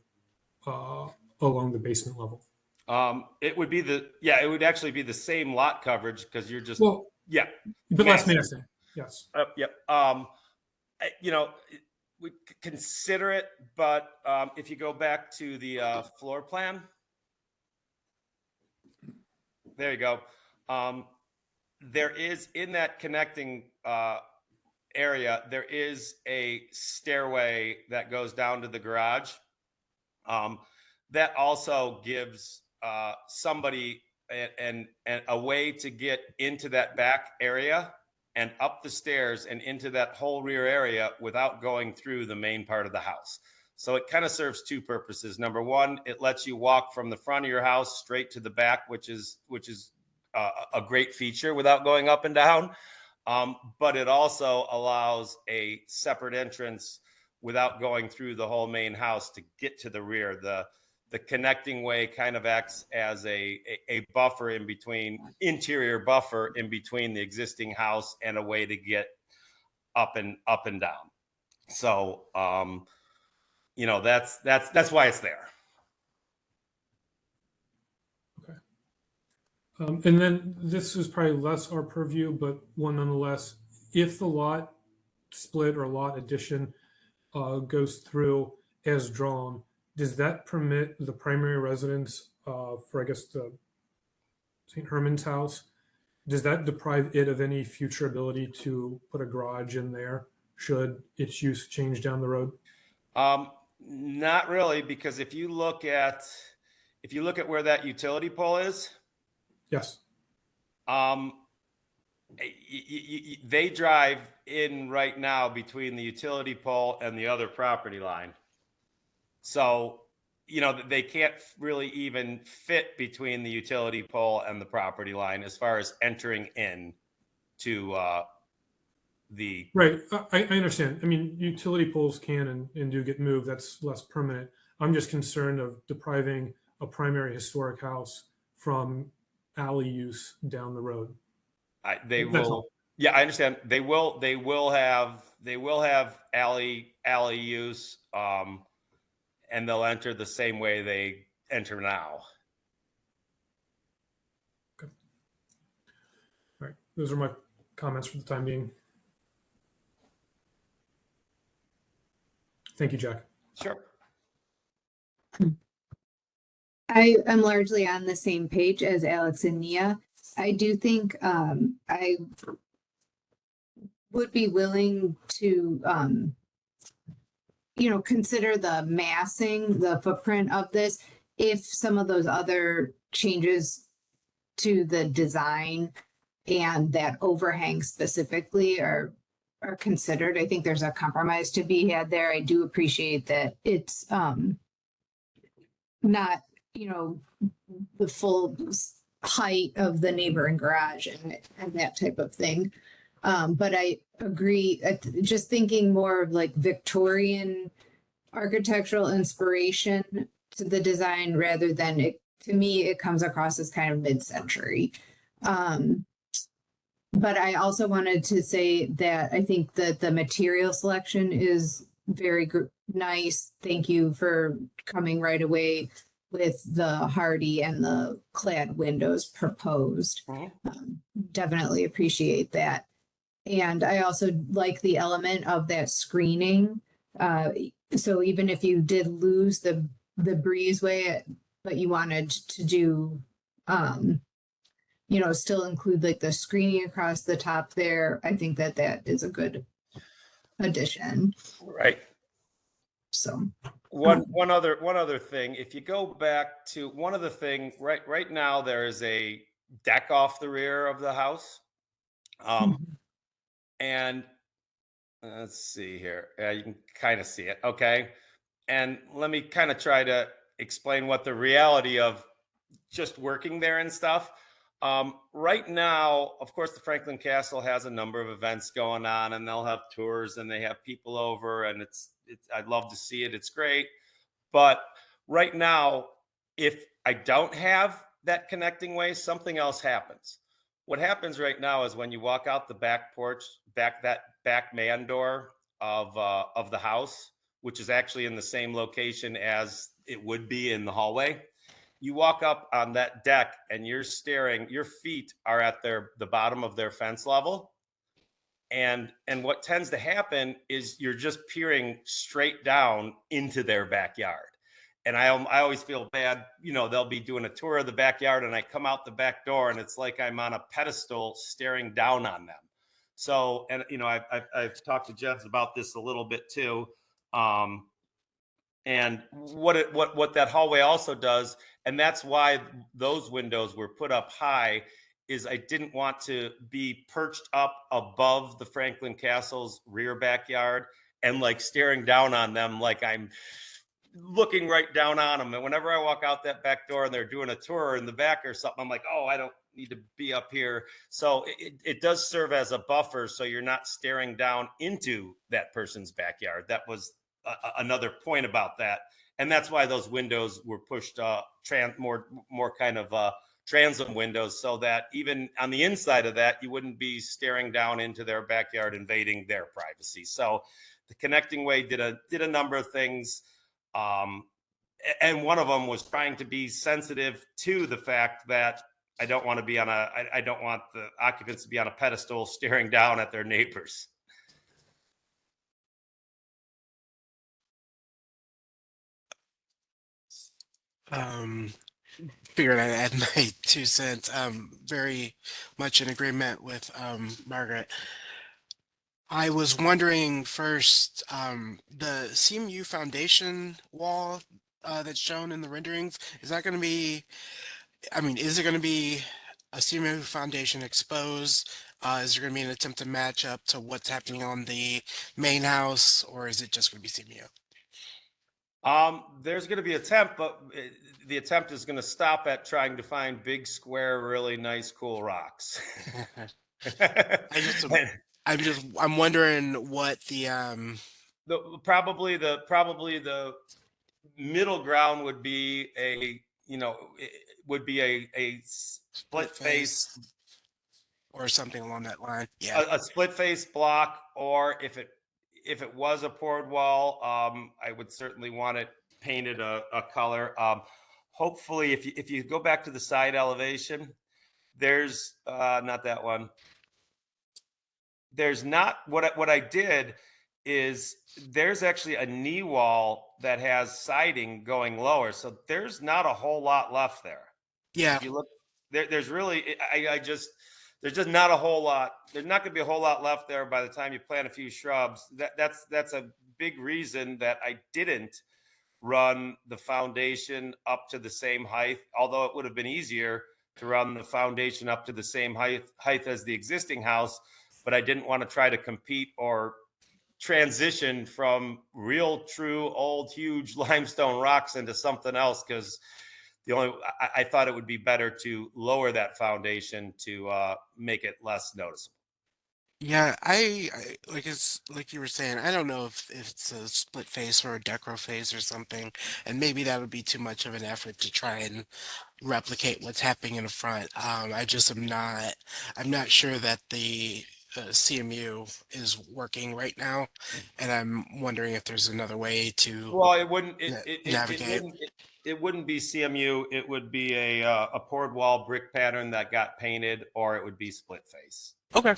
along the basement level. It would actually be the same lot coverage, because you're just but less massing. Yes. Yep. You know, we consider it, but if you go back to the floor plan, there you go. There is, in that connecting area, there is a stairway that goes down to the garage. That also gives somebody and a way to get into that back area and up the stairs and into that whole rear area without going through the main part of the house. So it kind of serves two purposes. Number one, it lets you walk from the front of your house straight to the back, which is a great feature without going up and down. But it also allows a separate entrance without going through the whole main house to get to the rear. The connecting way kind of acts as a buffer in between, interior buffer in between the existing house and a way to get up and down. So, you know, that's why it's there. Okay. And then this is probably less our purview, but one nonetheless. If the lot split or lot addition goes through as drawn, does that permit the primary residence for, I guess, the St. Herman's house? Does that deprive it of any future ability to put a garage in there should its use change down the road? Not really, because if you look at where that utility pole is, yes, they drive in right now between the utility pole and the other property line. So, you know, they can't really even fit between the utility pole and the property line as far as entering in to the. Right. I understand. I mean, utility poles can and do get moved. That's less permanent. I'm just concerned of depriving a primary historic house from alley use down the road. They will. Yeah, I understand. They will have alley use. And they'll enter the same way they enter now. Okay. All right. Those are my comments for the time being. Thank you, Jack. Sure. I am largely on the same page as Alex and Nia. I do think I would be willing to consider the massing, the footprint of this, if some of those other changes to the design and that overhang specifically are considered. I think there's a compromise to be had there. I do appreciate that it's not, the full height of the neighboring garage and that type of thing. But I agree, just thinking more of like Victorian architectural inspiration to the design rather than it, to me, it comes across as kind of mid-century. But I also wanted to say that I think that the material selection is very nice. Thank you for coming right away with the hardy and the clad windows proposed. Definitely appreciate that. And I also like the element of that screening. So even if you did lose the breezeway, but you wanted to do, still include like the screening across the top there, I think that is a good addition. Right. So one other thing, if you go back to one of the thing, right now there is a deck off the rear of the house. And let's see here. You can kind of see it. Okay. And let me kind of try to explain what the reality of just working there and stuff. Right now, of course, the Franklin Castle has a number of events going on, and they'll have tours and they have people over, and it's I'd love to see it. It's great. But right now, if I don't have that connecting way, something else happens. What happens right now is when you walk out the back porch, that back man door of the house, which is actually in the same location as it would be in the hallway. You walk up on that deck and you're staring, your feet are at the bottom of their fence level. And what tends to happen is you're just peering straight down into their backyard. And I always feel bad, they'll be doing a tour of the backyard and I come out the back door and it's like I'm on a pedestal staring down on them. So, and I've talked to Jebs about this a little bit too. And what that hallway also does, and that's why those windows were put up high, is I didn't want to be perched up above the Franklin Castle's rear backyard and like staring down on them like I'm looking right down on them. And whenever I walk out that back door and they're doing a tour in the back or something, I'm like, oh, I don't need to be up here. So it does serve as a buffer, so you're not staring down into that person's backyard. That was another point about that, and that's why those windows were pushed more kind of transom windows, so that even on the inside of that you wouldn't be staring down into their backyard, invading their privacy. So the connecting way did a number of things, and one of them was trying to be sensitive to the fact that I don't want the occupants to be on a pedestal staring down at their neighbors. Figured I'd add my 2 cents. Very much in agreement with Margaret. I was wondering first, the CMU foundation wall that's shown in the renderings, is that going to be, is it going to be a CMU foundation exposed? Is there going to be an attempt to match up to what's happening on the main house, or is it just going to be CMU? There's going to be an attempt, but the attempt is going to stop at trying to find big, square, really nice, cool rocks. I'm wondering what the probably the middle ground would be a split face or something along that line. Yeah, a split face block, or if it was a poured wall, I would certainly want it painted a color. Hopefully, if you go back to the side elevation, there's not that one. There's not what I did is there's actually a knee wall that has siding going lower, so there's not a whole lot left there. yeah. If you look, there's really, there's just not a whole lot. There's not going to be a whole lot left there by the time you plant a few shrubs. That's a big reason that I didn't run the foundation up to the same height, although it would have been easier to run the foundation up to the same height as the existing house. But I didn't want to try to compete or transition from real, true, old, huge limestone rocks into something else, because I thought it would be better to lower that foundation to make it less noticeable. Yeah, I like it's like you were saying, I don't know if it's a split face or a decro face or something, and maybe that would be too much of an effort to try and replicate what's happening in the front. I just I'm not sure that the CMU is working right now, and I'm wondering if there's another way to Well, it wouldn't. navigate. It wouldn't be CMU. It would be a poured wall brick pattern that got painted, or it would be split face. Okay.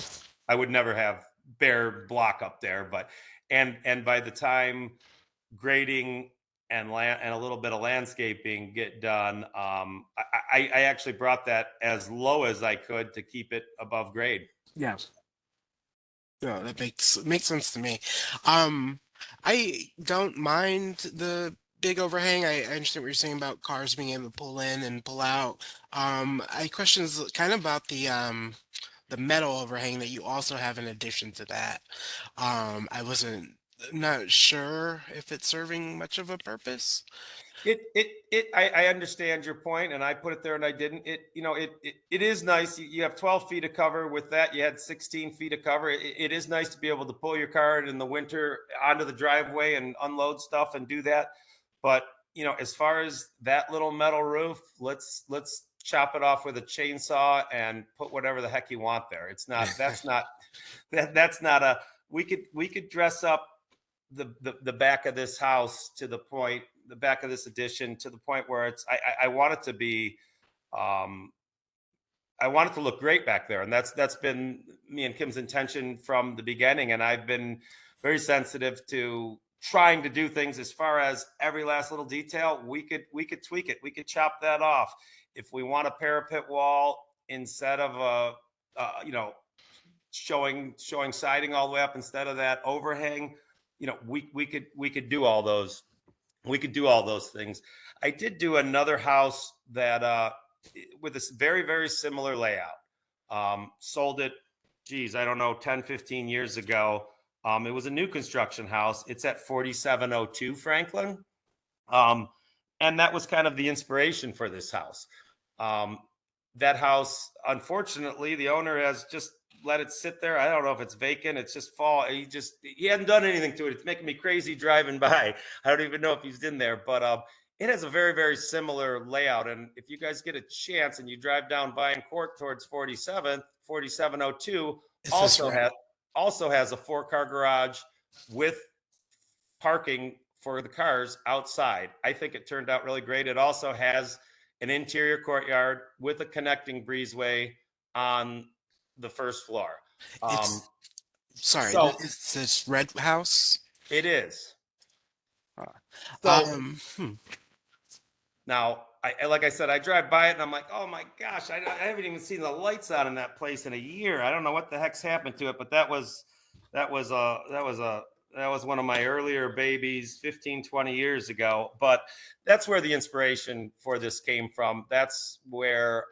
I would never have bare block up there, but and by the time grading and a little bit of landscaping get done, I actually brought that as low as I could to keep it above grade. Yeah. No, that makes sense to me. Um, I don't mind the big overhang. I understand what you're saying about cars being able to pull in and pull out. I questions kind of about the metal overhang that you also have in addition to that. I wasn't not sure if it's serving much of a purpose. I understand your point, and I put it there and I didn't. It is nice. You have 12 feet of cover. With that, you had 16 feet of cover. It is nice to be able to pull your car in the winter onto the driveway and unload stuff and do that. But as far as that little metal roof, let's chop it off with a chainsaw and put whatever the heck you want there. It's not. That's not a. We could dress up the back of this house to the point, the back of this addition to the point where I want it to be, I want it to look great back there. And that's been me and Kim's intention from the beginning. And I've been very sensitive to trying to do things as far as every last little detail. We could tweak it. We could chop that off. If we want a parapet wall instead of showing siding all the way up instead of that overhang, we could do all those. We could do all those things. I did do another house that with this very, very similar layout. Sold it, geez, I don't know, 10, 15 years ago. It was a new construction house. It's at 4702 Franklin. And that was kind of the inspiration for this house. That house, unfortunately, the owner has just let it sit there. I don't know if it's vacant. It's just fall. He hadn't done anything to it. It's making me crazy driving by. I don't even know if he's in there, but it has a very, very similar layout. And if you guys get a chance and you drive down Vine Court towards 4702 also has a 4-car garage with parking for the cars outside. I think it turned out really great. It also has an interior courtyard with a connecting breezeway on the first floor. Sorry, so it's this red house. It is. Now, like I said, I drive by it and I'm like, oh my gosh, I haven't even seen the lights on in that place in a year. I don't know what the heck's happened to it, but that was one of my earlier babies 15, 20 years ago. But that's where the inspiration for this came from. That's where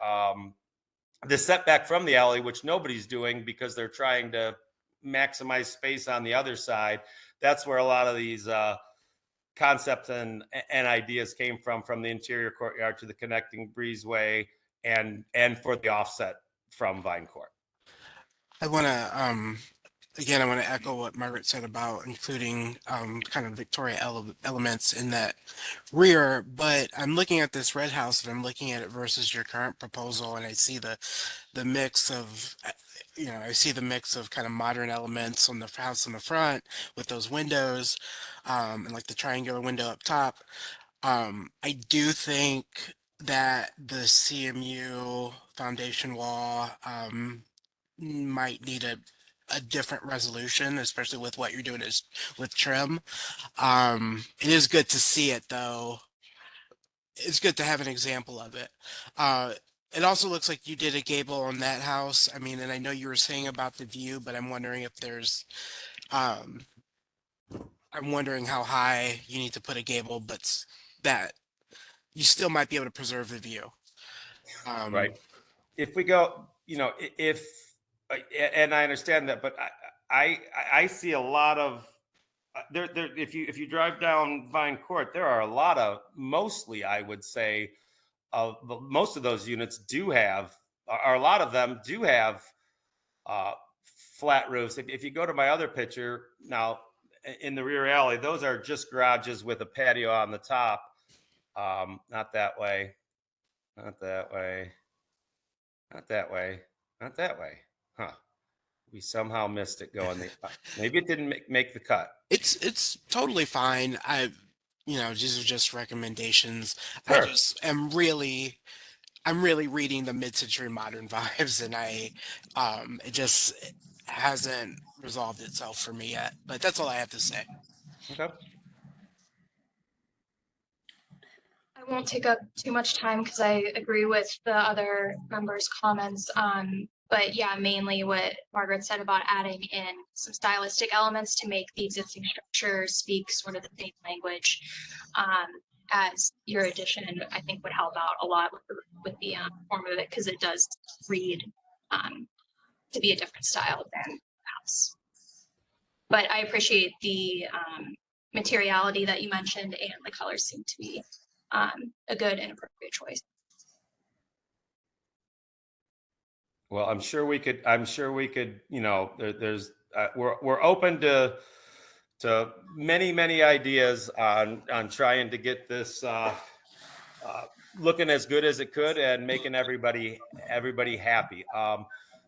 the setback from the alley, which nobody's doing because they're trying to maximize space on the other side. That's where a lot of these concepts and ideas came from the interior courtyard to the connecting breezeway and for the offset from Vine Court. I want to again, I want to echo what Margaret said about including kind of Victoria elements in that rear, but I'm looking at this red house and I'm looking at it versus your current proposal, and I see the mix of, I see the mix of kind of modern elements on the house in the front with those windows, and like the triangular window up top. I do think that the CMU foundation wall might need a different resolution, especially with what you're doing with trim. It is good to see it though. It's good to have an example of it. it also looks like you did a gable on that house. I mean, and I know you were saying about the view, but I'm wondering if there's, um, I'm wondering how high you need to put a gable, but that you still might be able to preserve the view. Right. If we go, if and I understand that, but I see a lot of there. If you drive down Vine Court, there are a lot of, mostly I would say, most of those units do have, or a lot of them do have uh, flat roofs. If you go to my other picture now in the rear alley, those are just garages with a patio on the top. Not that way. Not that way. Not that way. Not that way. Huh. We somehow missed it going the, maybe it didn't make the cut. It's totally fine. These are just recommendations. I Sure. just I'm really reading the mid-century modern vibes, and it just hasn't resolved itself for me yet. But that's all I have to say. Okay. I won't take up too much time because I agree with the other members' comments. But yeah, mainly what Margaret said about adding in some stylistic elements to make the existing structure speak sort of the same language as your addition, I think would help out a lot with the form of it, because it does read to be a different style than the house. But I appreciate the materiality that you mentioned, and the colors seem to be a good and appropriate choice. Well, I'm sure we could, there's, we're open to many ideas on trying to get this looking as good as it could and making everybody happy.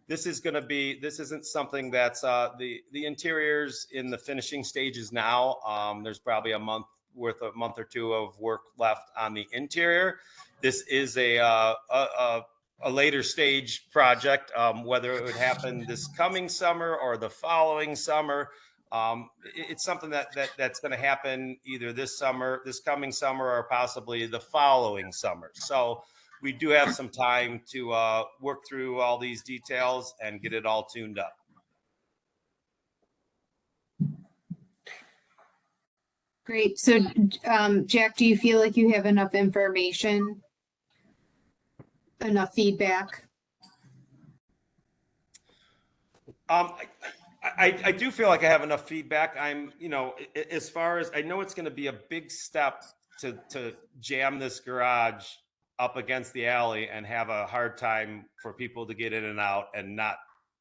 This isn't something that's the interiors in the finishing stages now. There's probably a month or two of work left on the interior. This is a later stage project, whether it would happen this coming summer or the following summer. It's something that's going to happen either this coming summer, or possibly the following summer. So we do have some time to work through all these details and get it all tuned up. Great. So, Jack, do you feel like you have enough information, enough feedback? I do feel like I have enough feedback. I'm, as far as I know, it's going to be a big step to jam this garage up against the alley and have a hard time for people to get in and out and not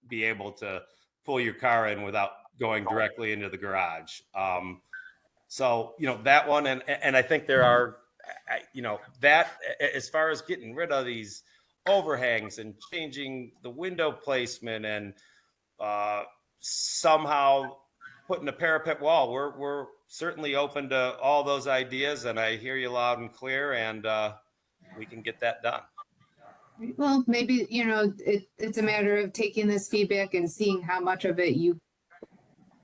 be able to pull your car in without going directly into the garage. So, that one, and I think there are, that as far as getting rid of these overhangs and changing the window placement and somehow putting a parapet wall, we're certainly open to all those ideas, and I hear you loud and clear, and we can get that done. Well, maybe, it's a matter of taking this feedback and seeing how much of it you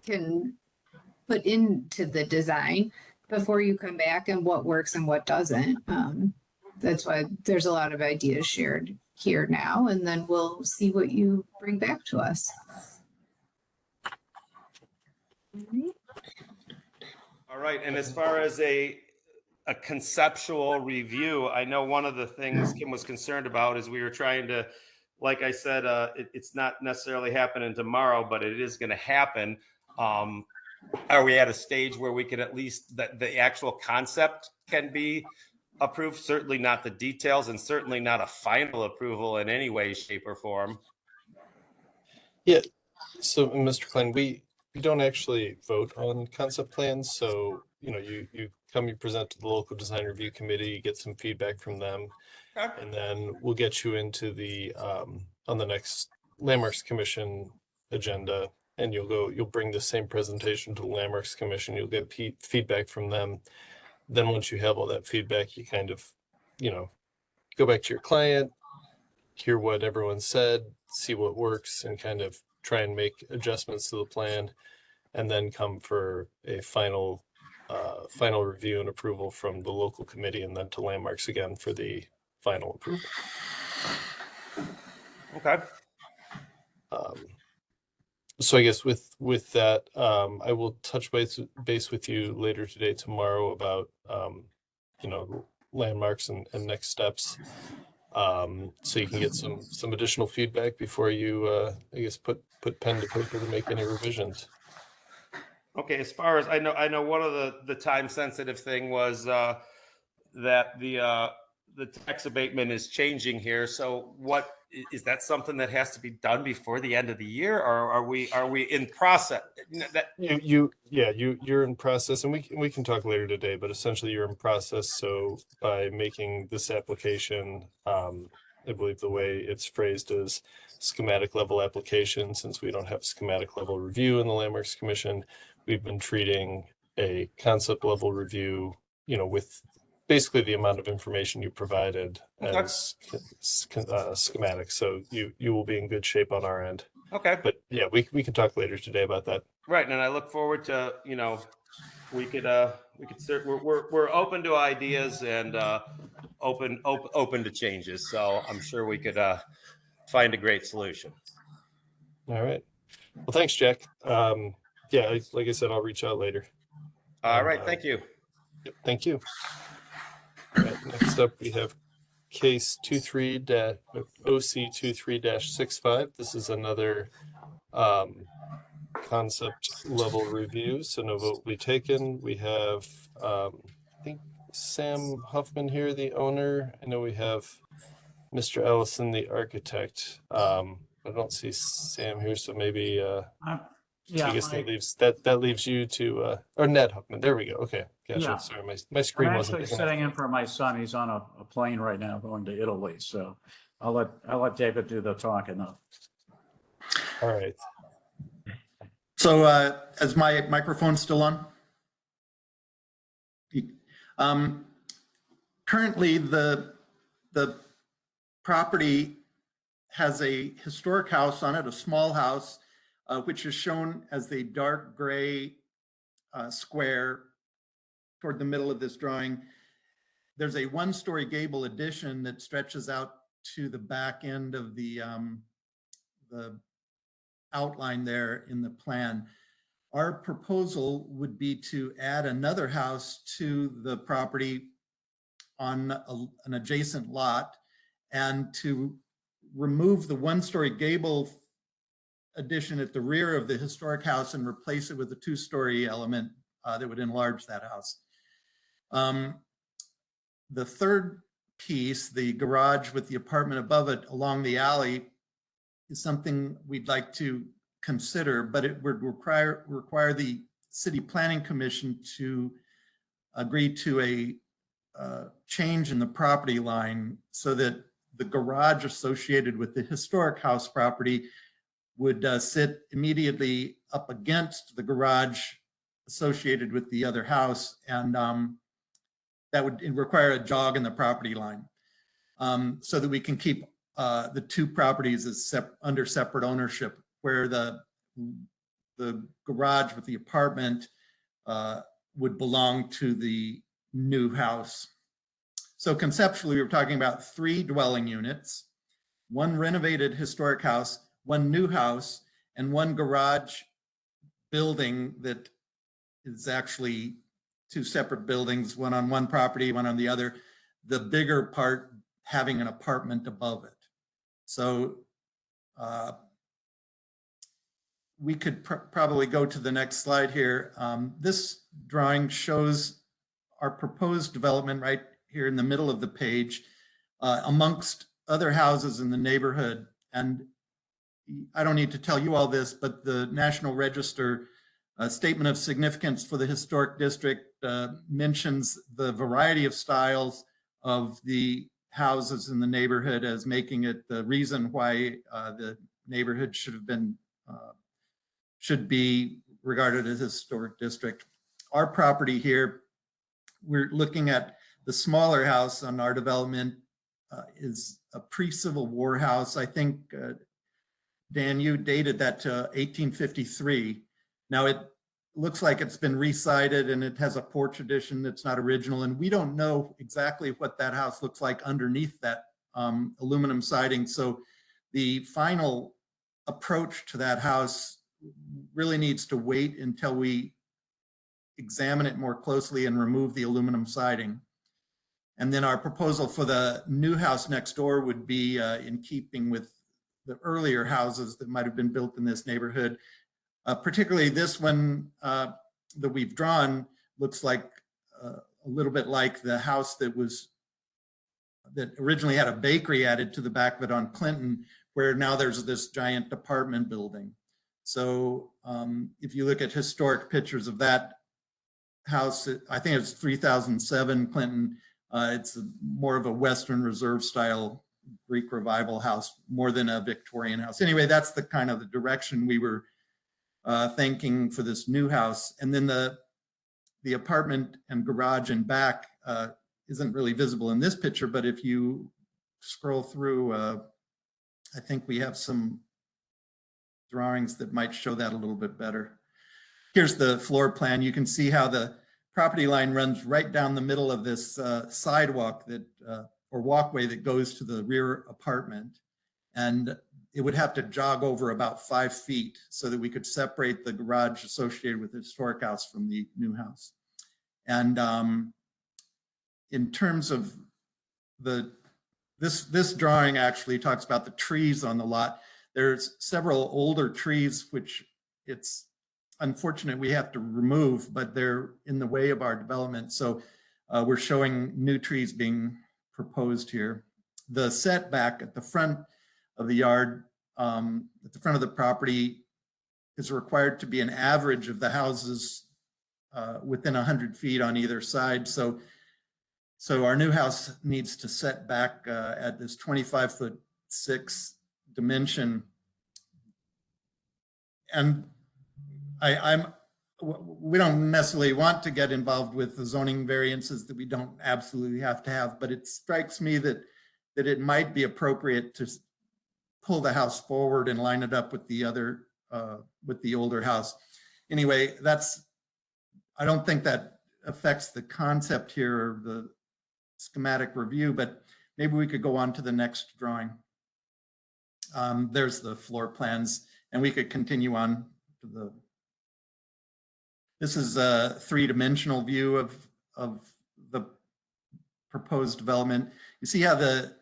can put into the design before you come back, and what works and what doesn't. That's why there's a lot of ideas shared here now, and then we'll see what you bring back to us. All right. And as far as a conceptual review, I know one of the things Kim was concerned about is we were trying to, like I said, it's not necessarily happening tomorrow, but it is going to happen. Are we at a stage where we can at least, the actual concept can be approved? Certainly not the details, and certainly not a final approval in any way, shape, or form. Yeah. So, Mr. Klein, we don't actually vote on concept plans. So, you present to the local design review committee, you get some feedback from them, Okay. and then we'll get you into the on the next Landmarks Commission agenda, and you'll bring the same presentation to the Landmarks Commission. You'll get feedback from them. Then once you have all that feedback, you kind of, go back to your client, hear what everyone said, see what works, and kind of try and make adjustments to the plan, and then come for a final review and approval from the local committee, and then to Landmarks again for the final approval. Okay. So I guess with that, I will touch base with you later today, tomorrow about landmarks and next steps. So you can get some additional feedback before you I guess put pen to paper to make any revisions. Okay, as far as I know one of the time sensitive thing was that the tax abatement is changing here. So what is that something that has to be done before the end of the year, or are we in process? You're in process, and we can talk later today, but essentially you're in process. So by making this application, I believe the way it's phrased is schematic level application. Since we don't have schematic level review in the Landmarks Commission, we've been treating a concept level review, with basically the amount of information you provided Okay. as schematic. So you will be in good shape on our end. Okay. But yeah, we can talk later today about that. Right, and I look forward to we could we're open to ideas and open to changes. So I'm sure we could find a great solution. All right. Well, thanks, Jack. Yeah, like I said, I'll reach out later. All And, right, thank you. Yep, thank you. All right, next up we have case OC23-65. This is another concept level review, so no vote will be taken. We have I think Sam Huffman here, the owner. I know we have Mr. Ellison, the architect. I don't see Sam here, so maybe I guess that leaves you to or Ned Huffman. There we go. Okay, gotcha. Yeah. Sorry, my I'm screen wasn't actually big enough. sitting in for my son. He's on a plane right now going to Italy. So I'll let David do the talking though. All right. So is my microphone still on? Currently, the property has a historic house on it, a small house, which is shown as the dark gray square toward the middle of this drawing. There's a one-story gable addition that stretches out to the back end of the outline there in the plan. Our proposal would be to add another house to the property on an adjacent lot and to remove the one-story gable addition at the rear of the historic house and replace it with a two-story element that would enlarge that house. The third piece, the garage with the apartment above it along the alley, is something we'd like to consider, but it would require the City Planning Commission to agree to a change in the property line so that the garage associated with the historic house property would sit immediately up against the garage associated with the other house, and that would require a jog in the property line so that we can keep the two properties as under separate ownership, where the garage with the apartment would belong to the new house. So conceptually, we were talking about 3 dwelling units, 1 renovated historic house, 1 new house, and 1 garage building that is actually 2 separate buildings, one on one property, one on the other, the bigger part having an apartment above it. So we could probably go to the next slide here. This drawing shows our proposed development right here in the middle of the page amongst other houses in the neighborhood. And I don't need to tell you all this, but the National Register Statement of Significance for the Historic District mentions the variety of styles of the houses in the neighborhood as making it the reason why the neighborhood should be regarded as a historic district. Our property here, we're looking at the smaller house on our development is a pre-Civil War house. I think, Dan, you dated that to 1853. Now it looks like it's been recited and it has a porch addition that's not original. And we don't know exactly what that house looks like underneath that aluminum siding. So the final approach to that house really needs to wait until we examine it more closely and remove the aluminum siding. And then our proposal for the new house next door would be in keeping with the earlier houses that might have been built in this neighborhood. Particularly this one that we've drawn looks like a little bit like the house that originally had a bakery added to the back of it on Clinton, where now there's this giant apartment building. So if you look at historic pictures of that house, I think it's 3007 Clinton. It's more of a Western Reserve style Greek Revival house, more than a Victorian house. Anyway, that's the kind of the direction we were thinking for this new house. And then the apartment and garage in back isn't really visible in this picture, but if you scroll through, I think we have some drawings that might show that a little bit better. Here's the floor plan. You can see how the property line runs right down the middle of this sidewalk that or walkway that goes to the rear apartment. And it would have to jog over about 5 feet so that we could separate the garage associated with the historic house from the new house. And in terms of this drawing actually talks about the trees on the lot. There's several older trees, which it's unfortunate we have to remove, but they're in the way of our development. So we're showing new trees being proposed here. The setback at the front of the yard, at the front of the property, is required to be an average of the houses within 100 feet on either side. So our new house needs to set back at this 25'6" dimension. And we don't necessarily want to get involved with the zoning variances that we don't absolutely have to have, but it strikes me that it might be appropriate to pull the house forward and line it up with the other, with the older house. Anyway, I don't think that affects the concept here or the schematic review, but maybe we could go on to the next drawing. There's the floor plans, and we could continue on to this is a three-dimensional view of the proposed development. You see how the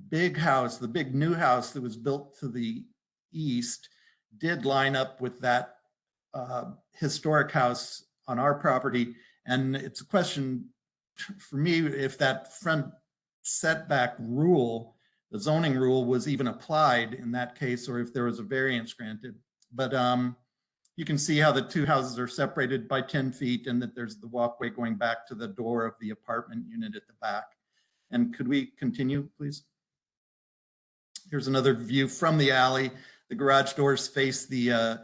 big house, the big new house that was built to the east did line up with that historic house on our property. And it's a question for me if that front setback rule, the zoning rule, was even applied in that case, or if there was a variance granted. But you can see how the two houses are separated by 10 feet and that there's the walkway going back to the door of the apartment unit at the back. And could we continue, please? Here's another view from the alley. The garage doors face the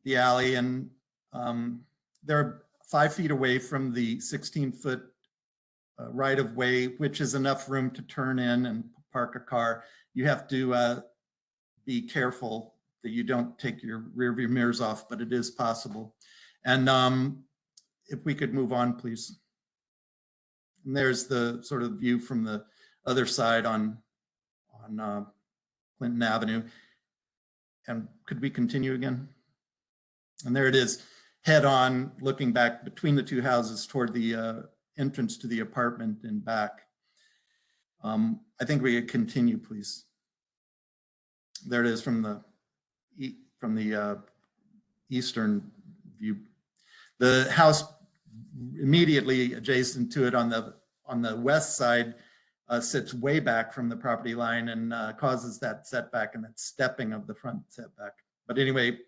alley, and they're 5 feet away from the 16-foot right of way, which is enough room to turn in and park a car. You have to be careful that you don't take your rear view mirrors off, but it is possible. And if we could move on, please. And there's the sort of view from the other side on Clinton Avenue. And could we continue again? And there it is, head on, looking back between the two houses toward the entrance to the apartment and back. I think we could continue, please. There it is from the eastern view. The house immediately adjacent to it on the west side sits way back from the property line and causes that setback and that stepping of the front setback. But anyway,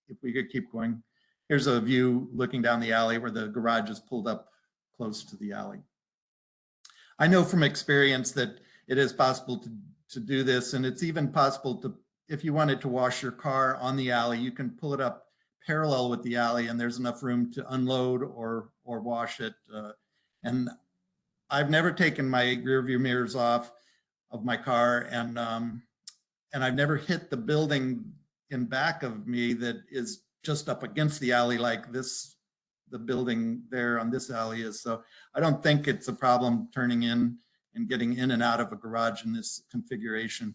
if we could keep going. Here's a view looking down the alley where the garage is pulled up close to the alley. I know from experience that it is possible to do this, and it's even possible to, if you wanted to wash your car on the alley, you can pull it up parallel with the alley and there's enough room to unload or wash it. And I've never taken my rear view mirrors off of my car, and I've never hit the building in back of me that is just up against the alley like this, the building there on this alley is. So I don't think it's a problem turning in in getting in and out of a garage in this configuration.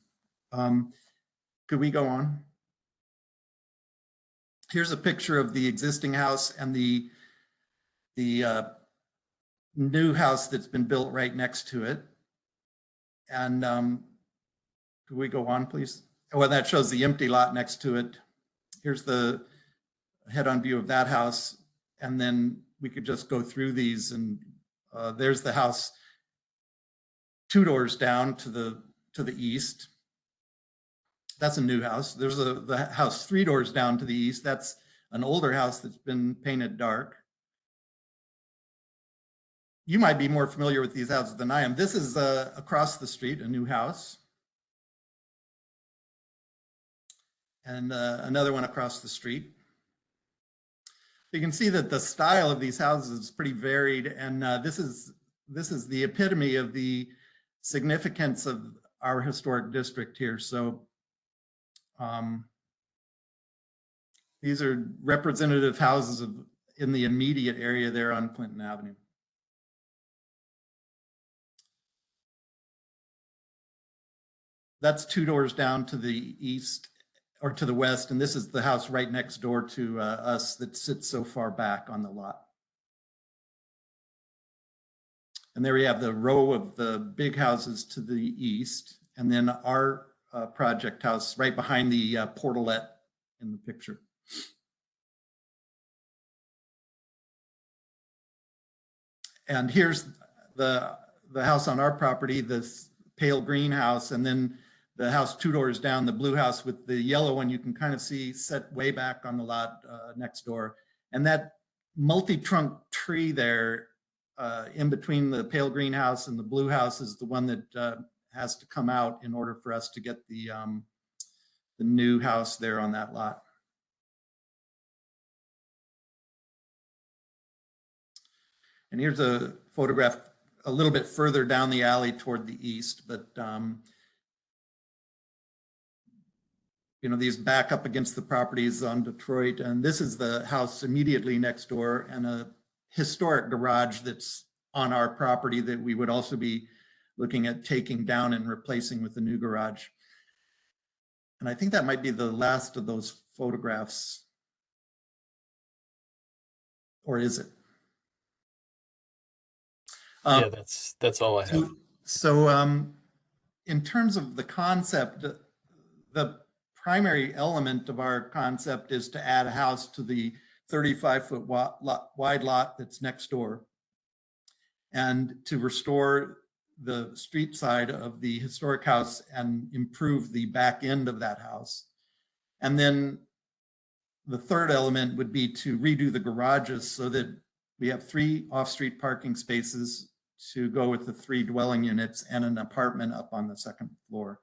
Could we go on? Here's a picture of the existing house and the new house that's been built right next to it. And could we go on, please? Well, that shows the empty lot next to it. Here's the head-on view of that house. And then we could just go through these, and there's the house 2 doors down to the east. That's a new house. There's the house 3 doors down to the east. That's an older house that's been painted dark. You might be more familiar with these houses than I am. This is across the street, a new house. And another one across the street. You can see that the style of these houses is pretty varied, and this is the epitome of the significance of our historic district here. So these are representative houses in the immediate area there on Clinton Avenue. That's 2 doors down to the east or to the west, and this is the house right next door to us that sits so far back on the lot. And there we have the row of the big houses to the east, and then our project house right behind the portalette in the picture. And here's the house on our property, this pale green house, and then the house 2 doors down, the blue house with the yellow one, you can kind of see set way back on the lot next door. And that multi-trunk tree there in between the pale green house and the blue house is the one that has to come out in order for us to get the new house there on that lot. And here's a photograph a little bit further down the alley toward the east, but you know, these back up against the properties on Detroit, and this is the house immediately next door and a historic garage that's on our property that we would also be looking at taking down and replacing with a new garage. And I think that might be the last of those photographs. Or is it? Yeah, that's all I have. So in terms of the concept, the primary element of our concept is to add a house to the 35-foot wide lot that's next door, and to restore the street side of the historic house and improve the back end of that house. And then the third element would be to redo the garages so that we have 3 off-street parking spaces to go with the 3 dwelling units and an apartment up on the 2nd floor.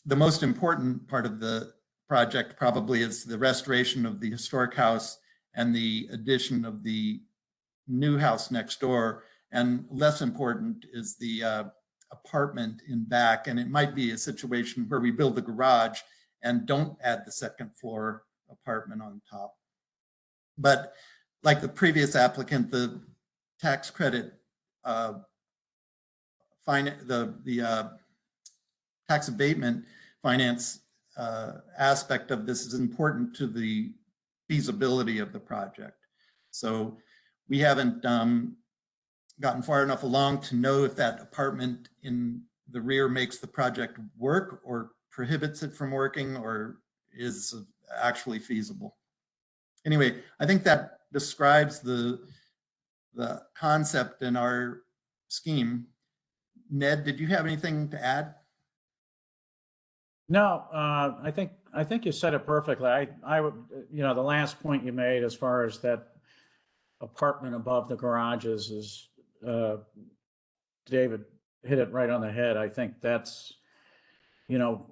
The most important part of the project probably is the restoration of the historic house and the addition of the new house next door. And less important is the apartment in back. And it might be a situation where we build the garage and don't add the 2nd floor apartment on top. But like the previous applicant, the tax credit, the tax abatement finance aspect of this is important to the feasibility of the project. So we haven't gotten far enough along to know if that apartment in the rear makes the project work or prohibits it from working or is actually feasible. Anyway, I think that describes the concept in our scheme. Ned, did you have anything to add? No, I think you said it perfectly. I would, you know, the last point you made as far as that apartment above the garages is, David hit it right on the head. I think that's, you know,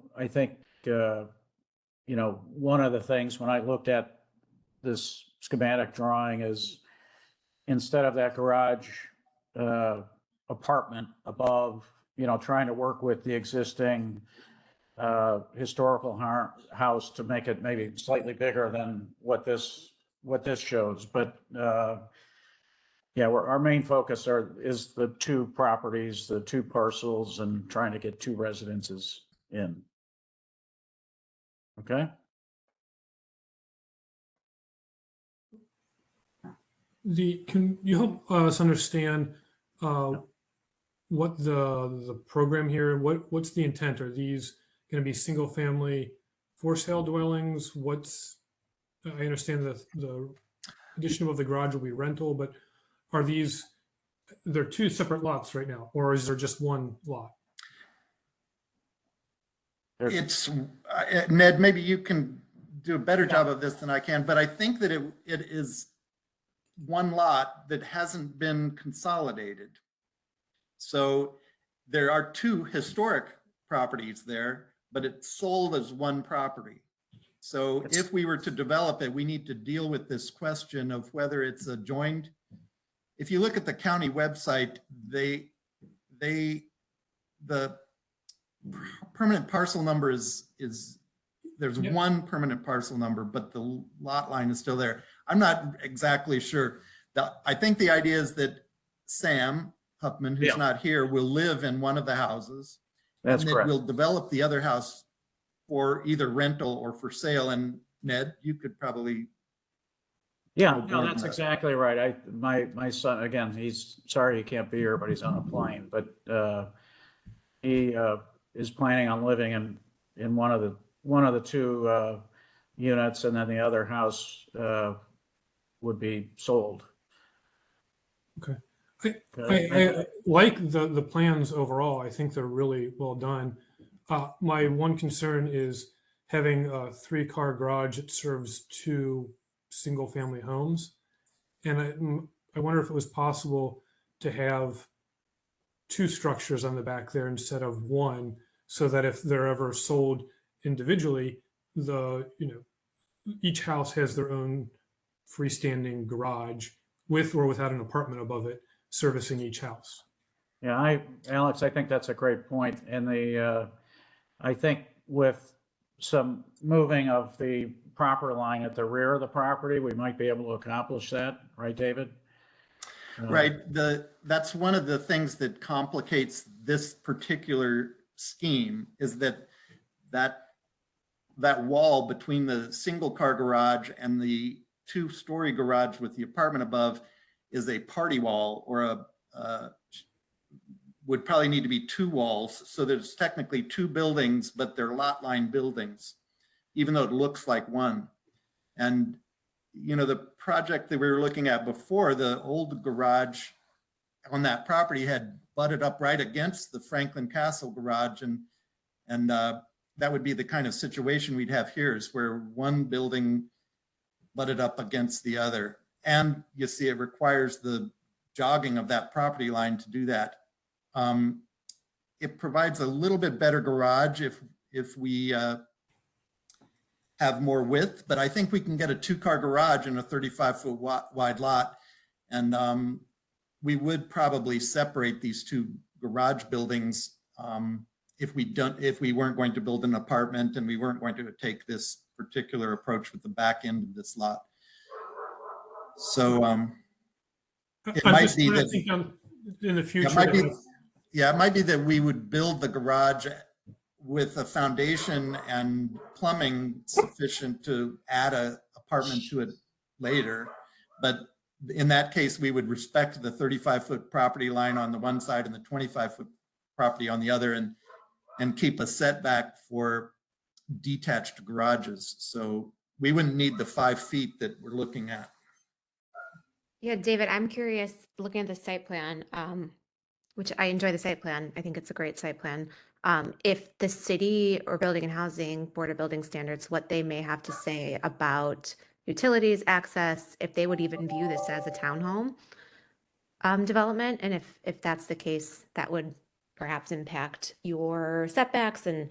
you know, one of the things when I looked at this schematic drawing is instead of that garage apartment above, you know, trying to work with the existing historical house to make it maybe slightly bigger than what this shows. But Yeah, our main focus is the two properties, the two parcels, and trying to get two residences in. Okay? Can you help us understand what the program here, what's the intent? Are these going to be single family for sale dwellings? I understand that the addition of the garage will be rental, but are they're two separate lots right now, or is there just one lot? It's, Ned, maybe you can do a better Yeah. job of this than I can, but I think that it is one lot that hasn't been consolidated. So there are two historic properties there, but it's sold as one property. So if we were to develop it, we need to deal with this question of whether it's a joined. If you look at the county website, the permanent parcel number is there's Yeah. one permanent parcel number, but the lot line is still there. I'm not exactly sure. I think the idea is that Sam Huffman, who's Yeah. not here, will live in one of the houses. That's and then correct. we'll develop the other house for either rental or for sale. And Ned, you could probably. Yeah, Full no, board that's that. exactly right. My son, again, he's sorry he can't be here, but he's on a plane. But he is planning on living in one of the two units, and then the other house would be sold. Okay. I like the plans overall. I think they're really well done. My one concern is having a 3-car garage that serves two single-family homes. And I wonder if it was possible to have two structures on the back there instead of one, so that if they're ever sold individually, each house has their own freestanding garage with or without an apartment above it servicing each house. Yeah, Alex, I think that's a great point. And I think with some moving of the property line at the rear of the property, we might be able to accomplish that, right, David? Right. That's one of the things that complicates this particular scheme is that wall between the single car garage and the 2-story garage with the apartment above is a party wall, or would probably need to be 2 walls. So there's technically 2 buildings, but they're lot line buildings, even though it looks like one. And the project that we were looking at before, the old garage on that property had butted up right against the Franklin Castle garage. And that would be the kind of situation we'd have here, is where one building butted up against the other. And you see, it requires the jogging of that property line to do that. It provides a little bit better garage if we have more width, but I think we can get a 2-car garage in a 35-foot wide lot. And we would probably separate these 2 garage buildings if we weren't going to build an apartment and we weren't going to take this particular approach with the back end of this lot. So it might be that in the future, it might be that we would build the garage with a foundation and plumbing sufficient to add an apartment to it later. But in that case, we would respect the 35-foot property line on the one side and the 25-foot property on the other, and keep a setback for detached garages. So we wouldn't need the 5 feet that we're looking at. Yeah, David, I'm curious, looking at the site plan, which I enjoy the site plan. I think it's a great site plan. If the city or Building and Housing Board of Building Standards, what they may have to say about utilities, access, if they would even view this as a townhome development, and if that's the case, that would perhaps impact your setbacks. And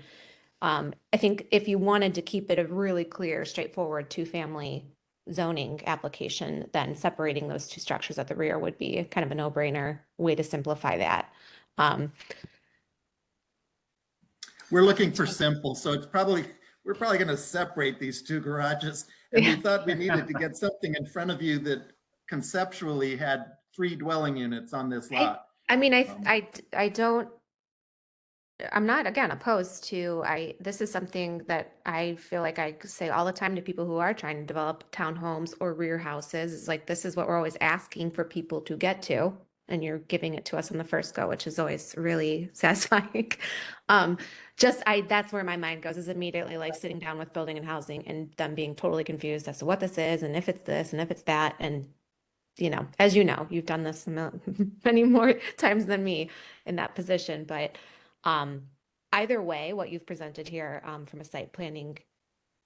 I think if you wanted to keep it a really clear, straightforward 2-family zoning application, then separating those 2 structures at the rear would be kind of a no-brainer way to simplify that. We're looking for simple, so we're probably going to separate these 2 garages. And we thought we needed to get something in front of you that conceptually had 3 dwelling units on this lot. I mean, Um, I don't, I'm not, again, opposed to, this is something that I feel like I say all the time to people who are trying to develop townhomes or rear houses. It's like, this is what we're always asking for people to get to. And you're giving it to us on the first go, which is always really satisfying. That's where my mind goes, is immediately like sitting down with building and housing and them being totally confused as to what this is and if it's this and if it's that. And, as you know, you've done this many more times than me in that position, but either way, what you've presented here from a site planning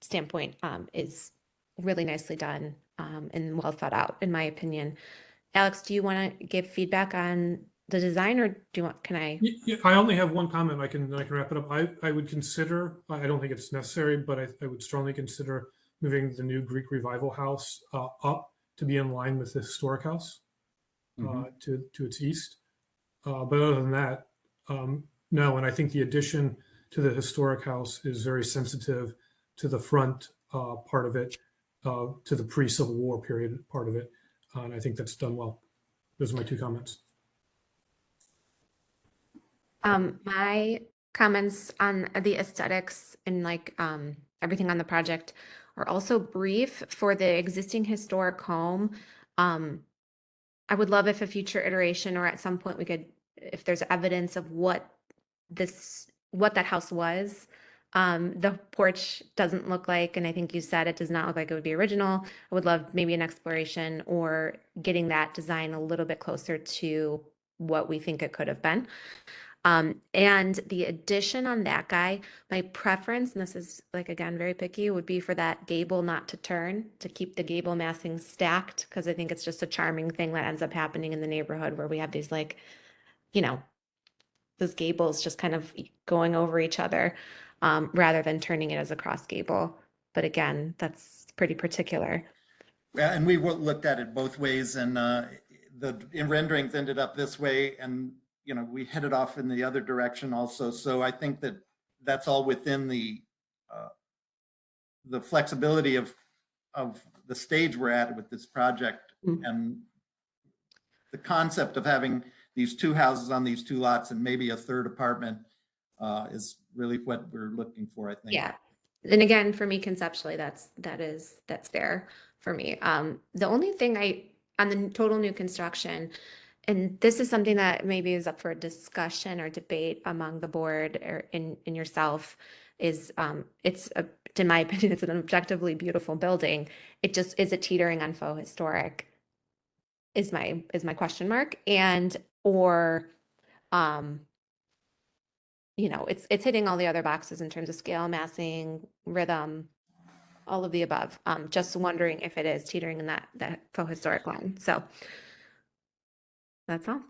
standpoint is really nicely done and well thought out, in my opinion. Alex, do you want to give feedback on the design, or can I? Yeah, I only have one comment. I can wrap it up. I would consider, I don't think it's necessary, but I would strongly consider moving the new Greek Revival house up to be in line with the historic house to its east. But other than that, no. And I think the addition to the historic house is very sensitive to the front part of it, to the pre-Civil War period part of it. And I think that's done well. Those are my 2 comments. My comments on the aesthetics and like everything on the project are also brief. For the existing historic home, I would love if a future iteration or at some point we could, if there's evidence of what that house was. The porch doesn't look like, and I think you said it does not look like it would be original. I would love maybe an exploration or getting that design a little bit closer to what we think it could have been. And the addition on that guy, my preference, and this is like, again, very picky, would be for that gable not to turn, to keep the gable massing stacked, because I think it's just a charming thing that ends up happening in the neighborhood where we have these like, those gables just kind of going over each other, rather than turning it as a cross gable. But again, that's pretty particular. Yeah, and we looked at it both ways, and the renderings ended up this way, and we headed off in the other direction also. So I think that that's all within the flexibility of the stage we're at with this project, and the concept of having these 2 houses on these 2 lots and maybe a third apartment is really what we're looking for, I think. Yeah. And again, for me, conceptually, that's fair for me. The only thing on the total new construction, and this is something that maybe is up for discussion or debate among the board or in yourself, is in my opinion, it's an objectively beautiful building. It just, is it teetering on faux historic? Is my question mark. And or it's hitting all the other boxes in terms of scale, massing, rhythm, all of the above. Just wondering if it is teetering in that faux historic line. So that's all.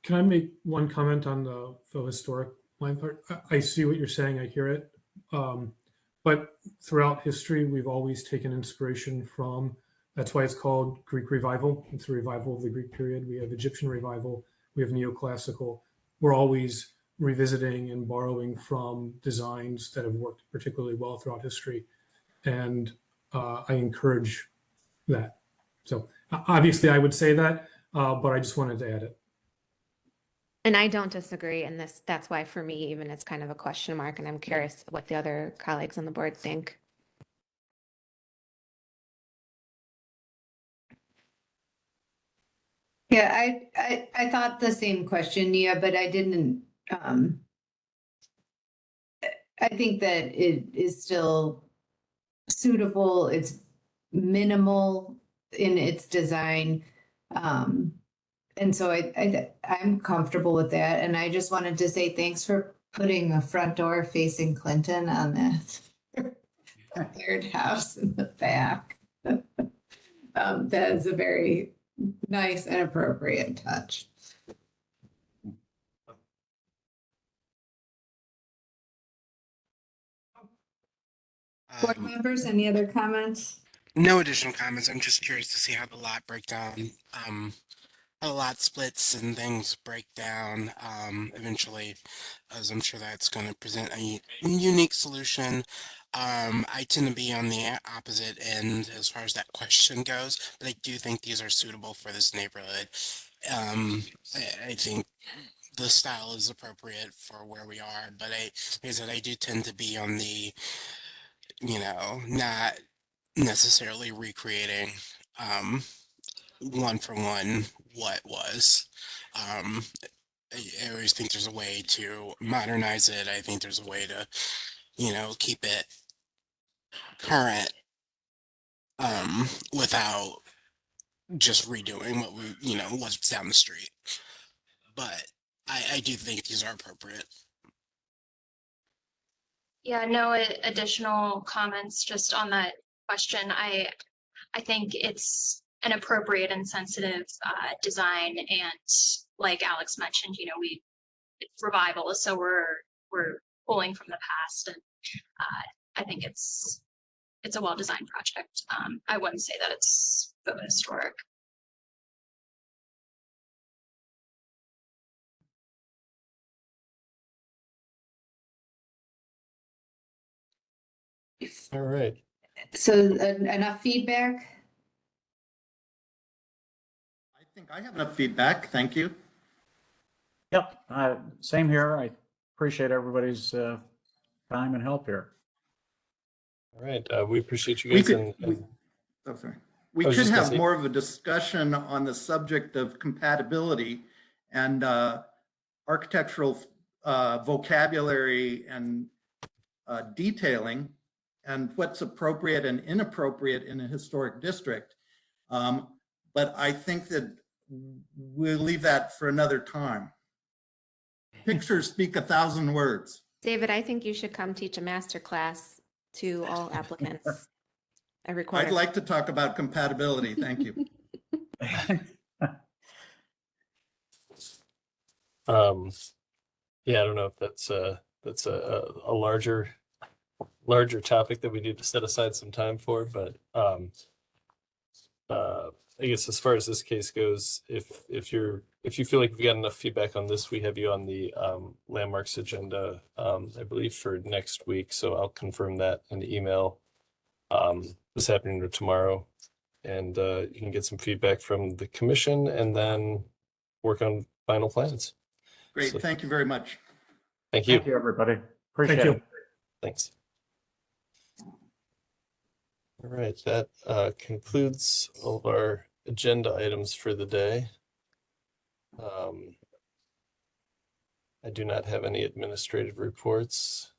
Can I make one comment on the faux historic line part? I see what you're saying. I hear it. But throughout history, we've always taken inspiration from, that's why it's called Greek Revival. It's a revival of the Greek period. We have Egyptian Revival. We have Neoclassical. We're always revisiting and borrowing from designs that have worked particularly well throughout history. And I encourage that. So obviously I would say that, but I just wanted to add it. And I don't disagree in this. That's why for me, even it's kind of a question mark, and I'm curious what the other colleagues on the board think. Yeah, I thought the same question, Nia, but I didn't. I think that it is still suitable. It's minimal in its design. And so I'm comfortable with that. And I just wanted to say thanks for putting a front door facing Clinton on that third house in the back. That is a very nice and appropriate touch. Board members, any other comments? No additional comments. I'm just curious to see how the lot breakdown, how the lot splits and things break down eventually, as I'm sure that's going to present a unique solution. I tend to be on the opposite end as far as that question goes, but I do think these are suitable for this neighborhood. I think the style is appropriate for where we are, but like I said, I do tend to be on the, not necessarily recreating one for one what was. Um, I always think there's a way to modernize it. I think there's a way to, keep it current, without just redoing what what's down the street. But I do think these are appropriate. Yeah, no additional comments just on that question. I think it's an appropriate and sensitive design, and like Alex mentioned, it's revival, so we're pulling from the past, and I think it's a well-designed project. I wouldn't say that it's historic. All right. So enough feedback? I think I have enough feedback. Thank you. Yep, same here. I appreciate everybody's time and help here. All right. We appreciate you We guys. could, And oh, sorry. We I was could just gonna have say- more of a discussion on the subject of compatibility and architectural vocabulary and detailing and what's appropriate and inappropriate in a historic district. But I think that we'll leave that for another time. Pictures speak 1,000 words. David, I think you should come teach a master class to all applicants. I record. I'd like to talk about compatibility. Thank you. Yeah, I don't know if that's a larger topic that we need to set aside some time for, but I guess as far as this case goes, if you feel like we've got enough feedback on this, we have you on the landmarks agenda, I believe for next week. So I'll confirm that in the email this afternoon or tomorrow, and you can get some feedback from the commission and then work on final plans. Great. So, Thank you very much. thank you. Thank you, everybody. Appreciate Thank you. it. Thanks. All right, that concludes all of our agenda items for the day. I do not have any administrative reports,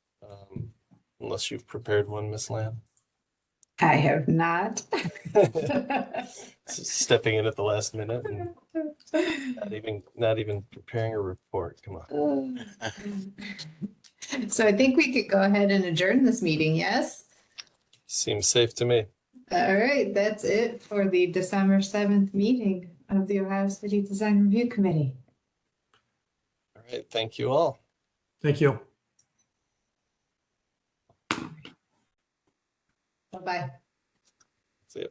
unless you've prepared one, Miss Lamb. I have not. Stepping in at the last minute and not even preparing a report. Come on. So I think we could go ahead and adjourn this meeting, yes? Seems safe to me. All right, that's it for the December 7th meeting of the Ohio City Design Review Committee. All right, thank you all. Thank you. Bye-bye. See you.